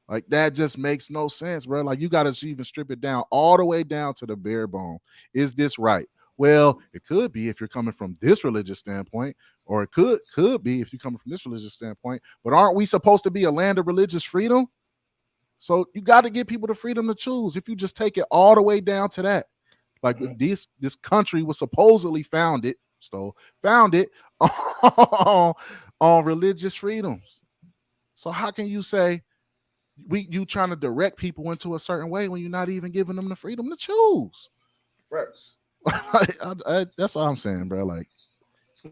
Like that just makes no sense, bro. Like you got to even strip it down all the way down to the bare bone. Is this right? Well, it could be if you're coming from this religious standpoint, or it could be if you're coming from this religious standpoint. But aren't we supposed to be a land of religious freedom? So you got to give people the freedom to choose. If you just take it all the way down to that, like this country was supposedly founded, founded on religious freedoms. So how can you say you trying to direct people into a certain way when you're not even giving them the freedom to choose? Right. That's what I'm saying, bro. Like,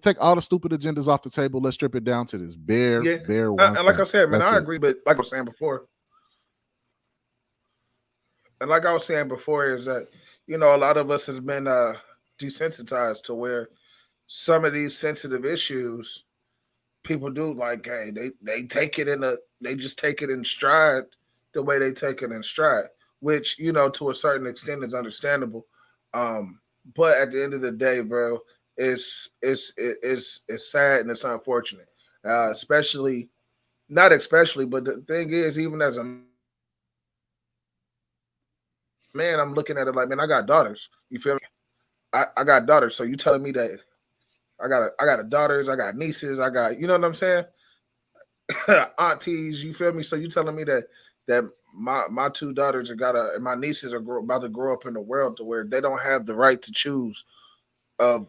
take all the stupid agendas off the table. Let's strip it down to this bare one. And like I fact. said, man, That's I it. agree. But like I was saying before, and like I was saying before, is that a lot of us has been desensitized to where some of these sensitive issues people do like, hey, they take it they just take it in stride the way they take it in stride, which to a certain extent is understandable. Um, but at the end of the day, bro, it's sad and it's unfortunate, especially not especially, but the thing is, even as a man, I'm looking at it like, man, I got daughters. You feel me? I got daughters. So you telling me that I got daughters, I got nieces, I got you know what I'm saying? Aunties, you feel me? So you telling me that my two daughters are and my nieces are about to grow up in a world to where they don't have the right to choose of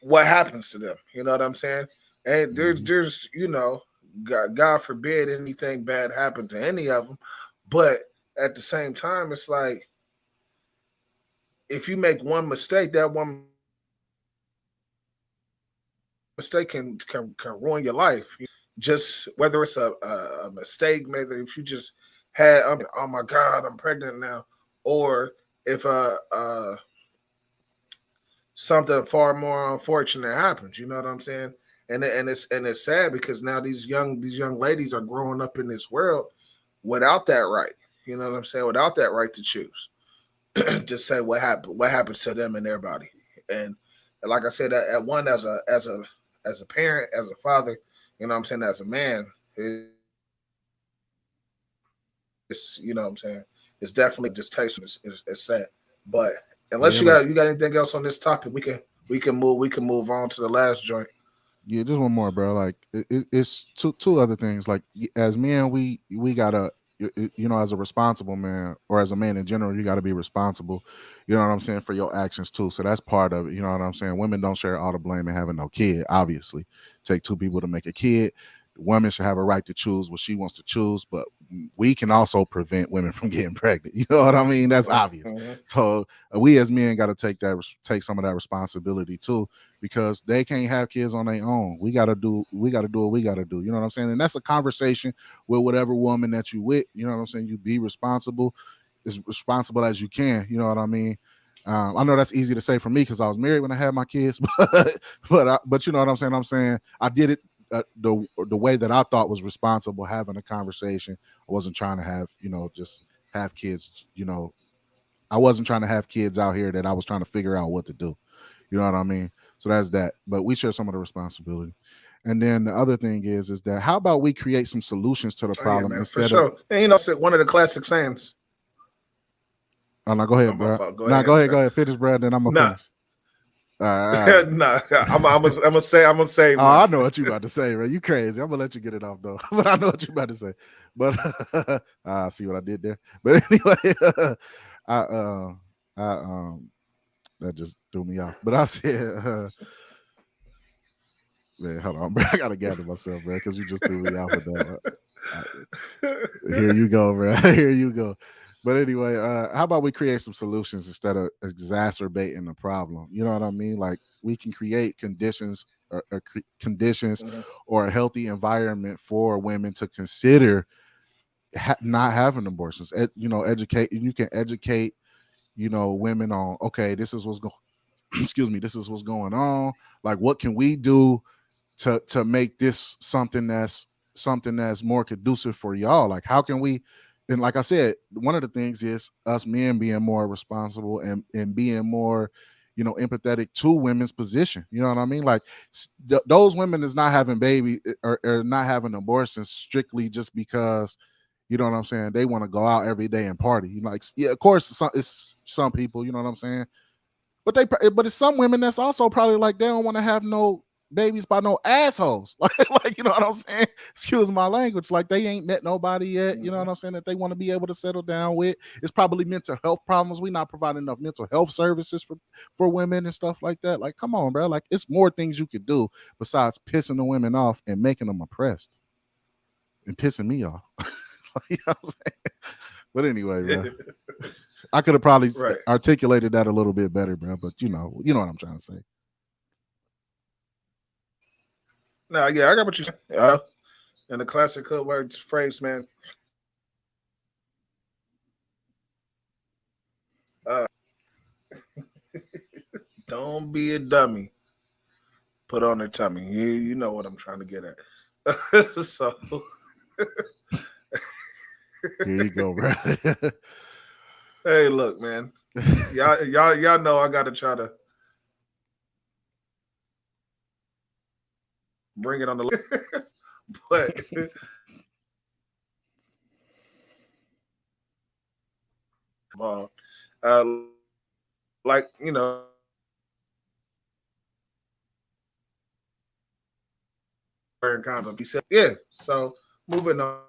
what happens to them. You know what I'm saying? And Mm-hmm. there's God forbid anything bad happen to any of them, but at the same time, it's like if you make one mistake, that one mistake can ruin your life. Just whether it's a mistake, maybe if you just had, oh my God, I'm pregnant now, or if something far more unfortunate happens. You know what I'm saying? And it's sad because now these young ladies are growing up in this world without that right. You know what I'm saying? Without that right to choose, to say what happens to them and their body. And like I said, at one as a parent, as a father, as a man, it's it's definitely just tasteful. It's sad. But unless you Yeah, got like anything else on this topic, we can move on to the last joint. yeah, just one more, bro. Like it's two other things. Like as men, we gotta as a responsible man or as a man in general, you got to be responsible. You know what I'm saying, for your actions too. So that's part of it. You know what I'm saying. Women don't share all the blame in having no kid. Obviously, take two people to make a kid. Women should have a right to choose what she wants to choose, but we can also prevent women from getting pregnant. You know what I mean? That's obvious. Mm-hmm. So we as men got to take some of that responsibility too, because they can't have kids on their own. We gotta do what we gotta do. You know what I'm saying? And that's a conversation with whatever woman that you with. You know what I'm saying? You be responsible, as responsible as you can. You know what I mean? I know that's easy to say for me because I was married when I had my kids, but you know what I'm saying? I'm saying I did it the way that I thought was responsible, having a conversation. I wasn't trying to have just have kids. I wasn't trying to have kids out here that I was trying to figure out what to do. You know what I mean? So that's that. But we share some of the responsibility. And then the other thing is that how about we create some solutions to the Oh yeah, problem man, for instead of sure. And one of the classic sayings. oh no, go Oh, ahead, my bro. fault. Go No, ahead. go ahead, finish, bro, then I'm gonna Nah, finish. All right. nah. I'm gonna say Oh, mine. I know what you about to say, bro. You crazy. I'm gonna let you get it off though. But I know what you about to say. But I see what I did there. But anyway, I I that just threw me off. But I said man, hold on, bro. I gotta gather myself, bro, because you just threw me off with that. Uh, Here you go, bro. Here you go. But anyway, how about we create some solutions instead of exacerbating the problem? You know what I mean? Like we can create conditions Mhm. or a healthy environment for women to consider not having abortions. Educate. You can educate, women on, okay, this is what's going. Excuse me. This is what's going on. Like, what can we do to make this something that's more conducive for y'all? Like, how can we? And like I said, one of the things is us men being more responsible and being more, empathetic to women's position. You know what I mean? Like, those women is not having baby, or not having abortions strictly just because, you know what I'm saying, they want to go out every day and party. Like, yeah, of course, it's some people, you know what I'm saying, but it's some women that's also probably like, they don't want to have no babies by no assholes. Like, you know what I'm saying? Excuse my language. Like, they ain't met nobody yet. You know what I'm saying? That they want to be able to settle down with. It's probably mental health problems. We not providing enough mental health services for women and stuff like that. Like, come on, bro. Like, it's more things you could do besides pissing the women off and making them oppressed and pissing me off. You know what I'm saying? But anyway, bro. I could have probably Right. articulated that a little bit better, bro. But you know what I'm trying to say. No, yeah, I got what you said. And the classic hood words phrase, man. Uh, don't be a dummy. Put on a tummy. You know what I'm trying to get at. So Here you go, bro. hey, look, man. Y'all know I gotta try to bring it on the list. But involved. Like, wearing condoms. He said, yeah. So moving on,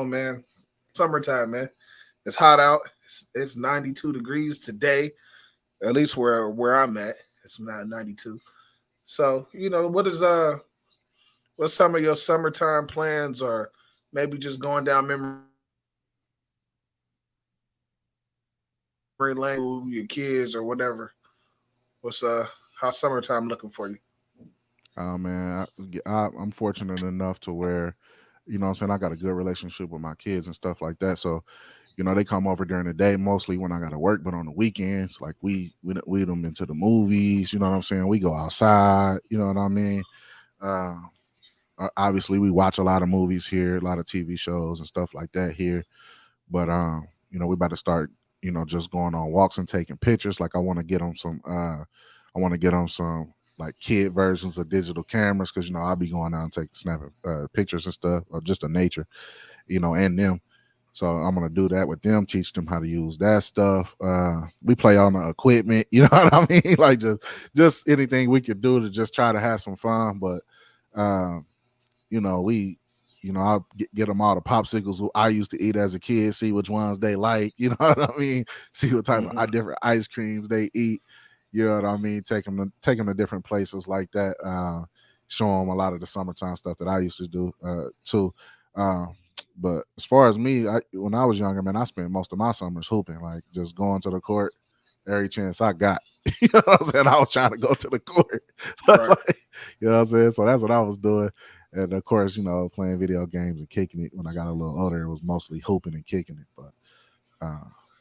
man. Summertime, man. It's hot out. It's 92 degrees today. At least where I'm at, it's not 92. So what's some of your summertime plans, or maybe just going down memory lane with your kids or whatever? What's how's summertime looking for you? Oh man, I'm fortunate enough to where, what I'm saying, I got a good relationship with my kids and stuff like that. So, they come over during the day mostly when I got to work, but on the weekends, like we them into the movies. You know what I'm saying? We go outside. You know what I mean? Uh, Obviously, we watch a lot of movies here, a lot of TV shows and stuff like that here. But we about to start, just going on walks and taking pictures. Like, I want to get them some like kid versions of digital cameras, because I'll be going out and snapping pictures and stuff of just the nature, and them. So I'm gonna do that with them, teach them how to use that stuff. We play on the equipment, you know what I mean? Like, just anything we could do to just try to have some fun. But um, we, I'll get them all the popsicles I used to eat as a kid, see which ones they like, you know what I mean? See what type of different ice creams they eat, you know what I mean? Take them to different places like that. Show them a lot of the summertime stuff that I used to do too. Uh, but as far as me, when I was younger, man, I spent most of my summers hooping, like just going to the court every chance I got. You know what I'm saying? I was trying to go to the court. Right. You know what I'm saying? So that's what I was doing. And of course, playing video games and kicking it. When I got a little older, it was mostly hooping and kicking it. But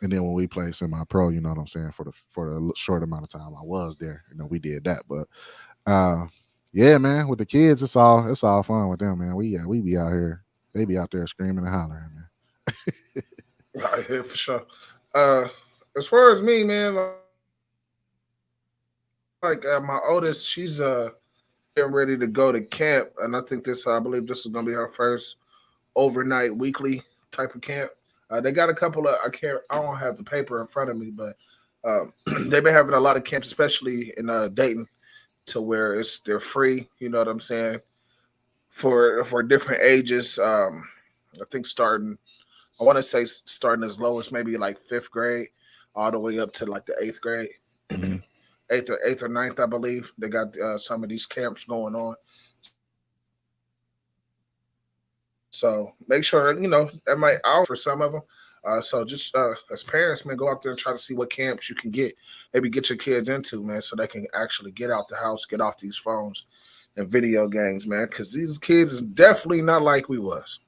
and then when we played semi-pro, you know what I'm saying, for the short amount of time I was there, we did that. But yeah, man, with the kids, it's all fun with them, man. We be out here, they be out there screaming and hollering, man. Right here for sure. Uh, as far as me, man, like my oldest, she's getting ready to go to camp, and I believe this is gonna be her first overnight weekly type of camp. They got a couple of I don't have the paper in front of me, but they've been having a lot of camps, especially in Dayton, to where they're free. You know what I'm saying? For different ages. I think I want to say starting as low as maybe like fifth grade, all the way up to like the eighth grade, Mm-hmm. eighth or ninth, I believe. They got some of these camps going on. So make sure that might out for some of them. So just as parents, man, go out there and try to see what camps you can maybe get your kids into, man, so they can actually get out the house, get off these phones, and video games, man. Because these kids is definitely not like we was.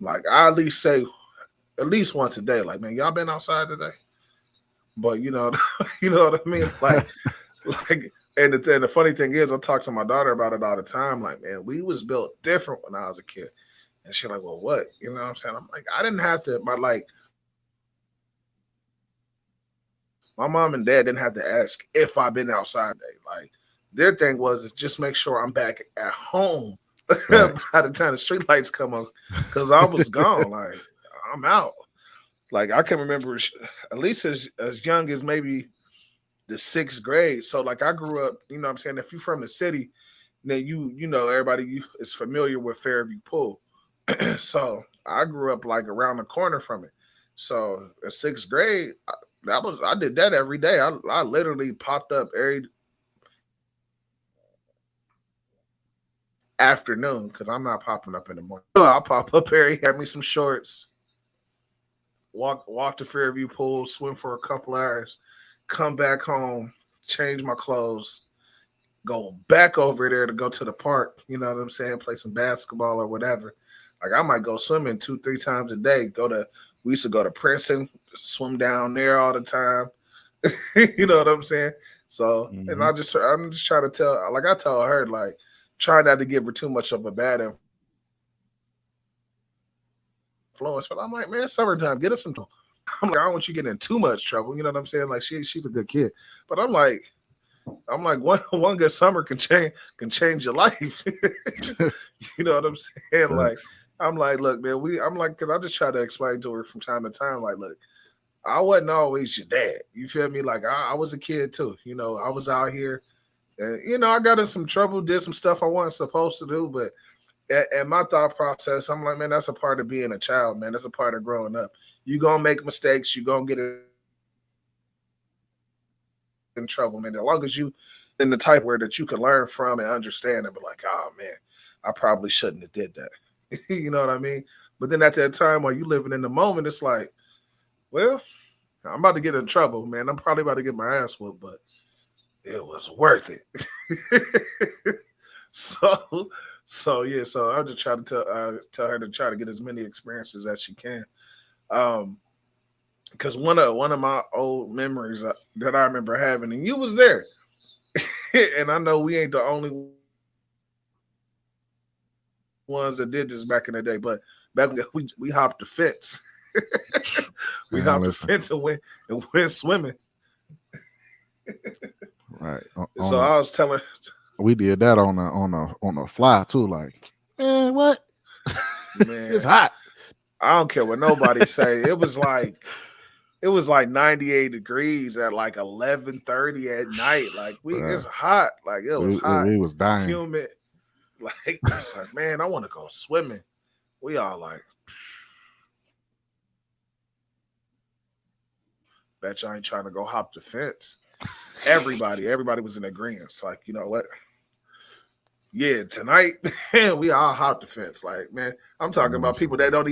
Like I at least say at least once a day, like, man, y'all been outside today? But you know, you know what I mean? Like, and the funny thing is, I talk to my daughter about it all the time. Like, man, we was built different when I was a kid. And she's like, well, what? You know what I'm saying? I'm like, I didn't have to, my mom and dad didn't have to ask if I've been outside today. Like, their thing was just make sure I'm back at home Facts. by the time the street lights come on, because I was gone. Like, I'm out. Like, I can remember at least as young as maybe the sixth grade. So, like, I grew up, you know what I'm saying? If you're from the city, then you know, everybody is familiar with Fairview Pool. So I grew up like around the corner from it. So in sixth grade, I did that every day. I literally popped up every afternoon because I'm not popping up in the morning. So I'll pop up every, have me some shorts, walk to Fairview Pool, swim for a couple hours, come back home, change my clothes, go back over there to go to the park. You know what I'm saying? Play some basketball or whatever. Like I might go swimming 2-3 times a day. We used to go to Princeton, swim down there all the time. You know what I'm saying? So, and Hmm. I'm just trying to tell, like I tell her, like try not to give her too much of a bad influence. But I'm like, man, it's summertime, get us some trouble. I'm like, I don't want you getting in too much trouble. You know what I'm saying? Like she's a good kid, but I'm like one good summer can change your life. You know what I'm saying? Like Facts. I'm like, look, man, I'm like, cause I just try to explain to her from time to time, like, look, I wasn't always your dad. You feel me? Like I was a kid too. You know, I was out here, and I got in some trouble, did some stuff I wasn't supposed to do, but and my thought process, I'm like, man, that's a part of being a child, man. That's a part of growing up. You gonna make mistakes. You gonna get in trouble, man. As long as you in the type where that you can learn from and understand and be like, oh man, I probably shouldn't have did that. You know what I mean? But then at that time while you living in the moment, it's like, well, I'm about to get in trouble, man. I'm probably about to get my ass whooped, but it was worth it. so so I'll just try to tell her to try to get as many experiences as she can. Um, because one of my old memories that I remember having, and you was there, and I know we ain't the only ones that did this back in the day, but back when we hopped the fence. We Man, hopped the listen. fence and went swimming. Right. So I was telling, We did that on a fly too. Like, man, what? It's man, hot. I don't care what nobody say. It was like 98 degrees at like 11:30 at night. Like Bruh. it's hot. Like it We, was we, hot, we was dying. humid. Like it's like, man, I want to go swimming. We all like, bet you I ain't trying to go hop the fence. Everybody was in agreement. It's like, you know what? Yeah, tonight, we all hop the fence. Like, man, I'm talking about people that don't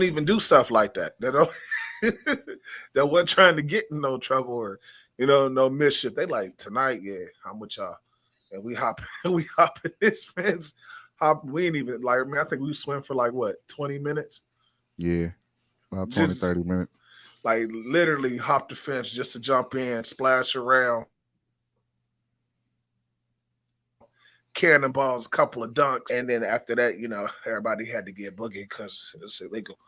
even do stuff like that. That don't that wasn't trying to get in no trouble or no mischief. They like tonight, yeah, I'm with y'all. And we hop we hop in this fence. We ain't even like, man, I think we swim for like what, 20 minutes? Yeah, about 20, Just 30 minutes. like literally hop the fence just to jump in, splash around, cannonballs, a couple of dunks, and then after that, everybody had to get boogie because it's illegal.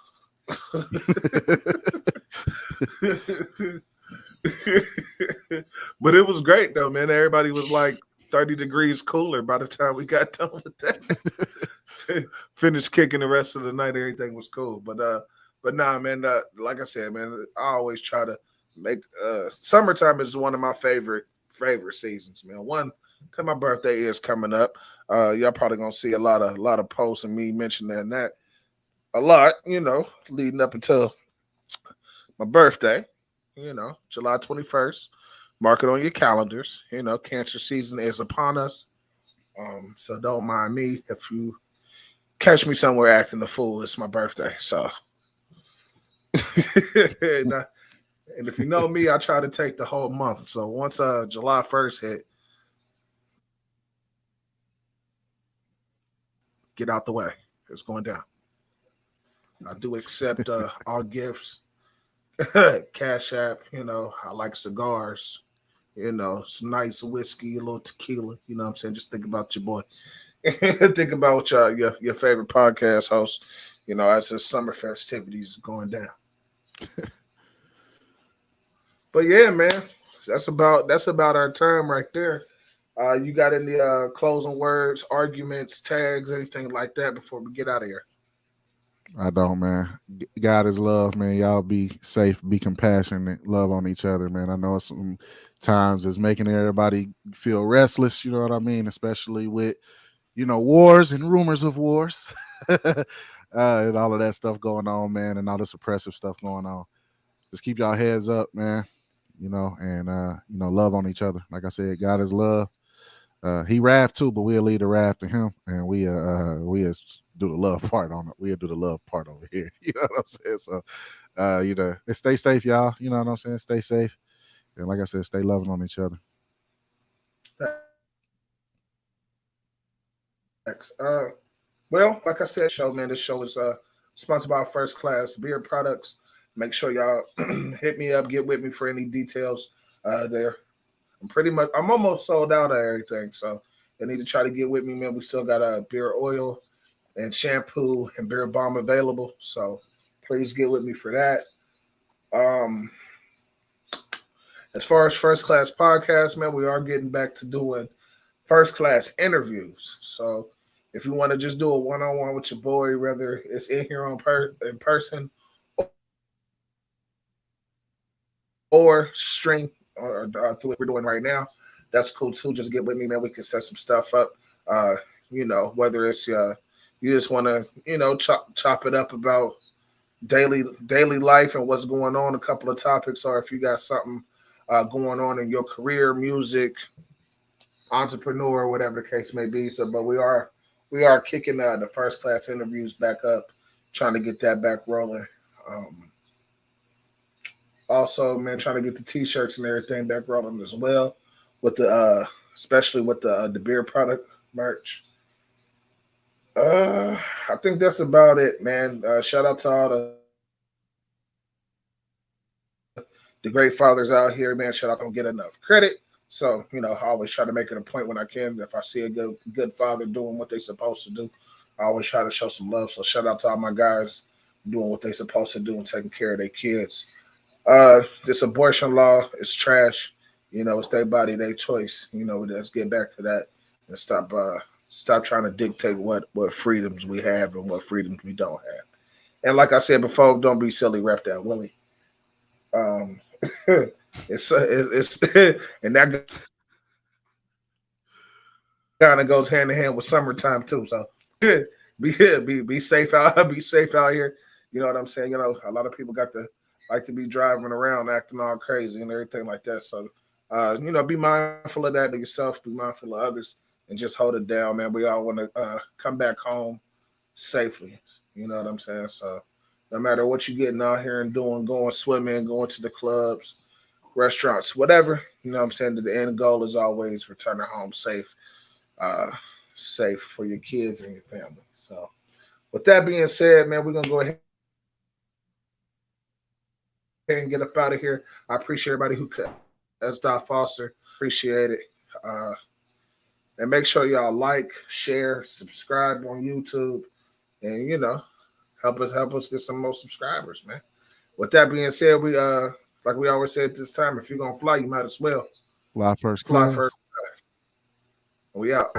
But it was great though, man. Everybody was like 30 degrees cooler by the time we got done with that. Finished kicking the rest of the night. Everything was cool. But nah, man. Like I said, man, I always try to make summertime is one of my favorite seasons, man. One, cause my birthday is coming up. Y'all probably gonna see a lot of posts and me mentioning that a lot. Leading up until my birthday. July 21st. Mark it on your calendars. Cancer season is upon us. So don't mind me if you catch me somewhere acting the fool. It's my birthday. So, and if you know me, I try to take the whole month. So once July 1st hit, get out the way. It's going down. I do accept all gifts, Cash App. I like cigars. Some nice whiskey, a little tequila. You know what I'm saying? Just think about your boy. Think about your favorite podcast host. As the summer festivities going down. But yeah, man, that's about our time right there. You got any closing words, arguments, tags, anything like that before we get out of here? I don't, man. God is love, man. Y'all be safe, be compassionate, love on each other, man. I know sometimes it's making everybody feel restless, you know what I mean? Especially with, wars and rumors of wars and all of that stuff going on, man, and all this oppressive stuff going on. Just keep y'all heads up, man, and, love on each other. Like I said, God is love. He wrath too, but we'll lead the wrath to him, and we do the love part on it. We'll do the love part over here. You know what I'm saying? So, and stay safe, y'all. You know what I'm saying? Stay safe, and like I said, stay loving on each other. Thanks. Well, like I said, show man, this show is sponsored by First Class Beer Products. Make sure y'all hit me up, get with me for any details there. I'm almost sold out of everything, so they need to try to get with me, man. We still got a beer oil and shampoo and beer balm available, so please get with me for that. Um, as far as First Class Podcast, man, we are getting back to doing first class interviews. So if you want to just do a one-on-one with your boy, whether it's in here in person or stream or through what we're doing right now, that's cool too. Just get with me, man. We can set some stuff up. Whether it's you just want to chop it up about daily life and what's going on, a couple of topics, or if you got something going on in your career, music, entrepreneur, whatever the case may be. So, but we are kicking the first class interviews back up, trying to get that back rolling. Also, man, trying to get the t-shirts and everything back rolling as well, with the especially with the beer product merch. I think that's about it, man. Shout out to all the great fathers out here, man. Shout out, don't get enough credit. So, I always try to make it a point when I can. If I see a good father doing what they're supposed to do, I always try to show some love. So shout out to all my guys doing what they're supposed to do and taking care of their kids. This abortion law is trash. It's their body, their choice. Let's get back to that and stop trying to dictate what freedoms we have and what freedoms we don't have. And like I said before, don't be silly, rep that Willie. It's and that kind of goes hand in hand with summertime too. So be safe out, be safe out here. You know what I'm saying? A lot of people like to be driving around acting all crazy and everything like that. So be mindful of that to yourself, be mindful of others, and just hold it down, man. We all want to come back home safely. You know what I'm saying? So no matter what you're getting out here and doing, going swimming, going to the clubs, restaurants, whatever, you know what I'm saying? The end goal is always returning home safe, safe for your kids and your family. So with that being said, man, we're going to go ahead and get up out of here. I appreciate everybody who could. That's Doc Foster. Appreciate it. And make sure y'all like, share, subscribe on YouTube, and help us get some more subscribers, man. With that being said, we like we always said this time, if you're gonna fly, you might as well Fly first fly class. first. We out.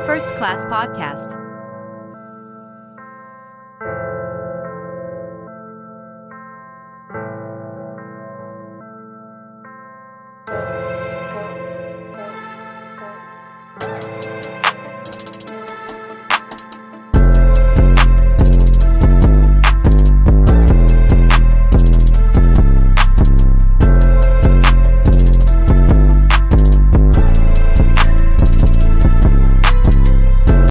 First Class Podcast.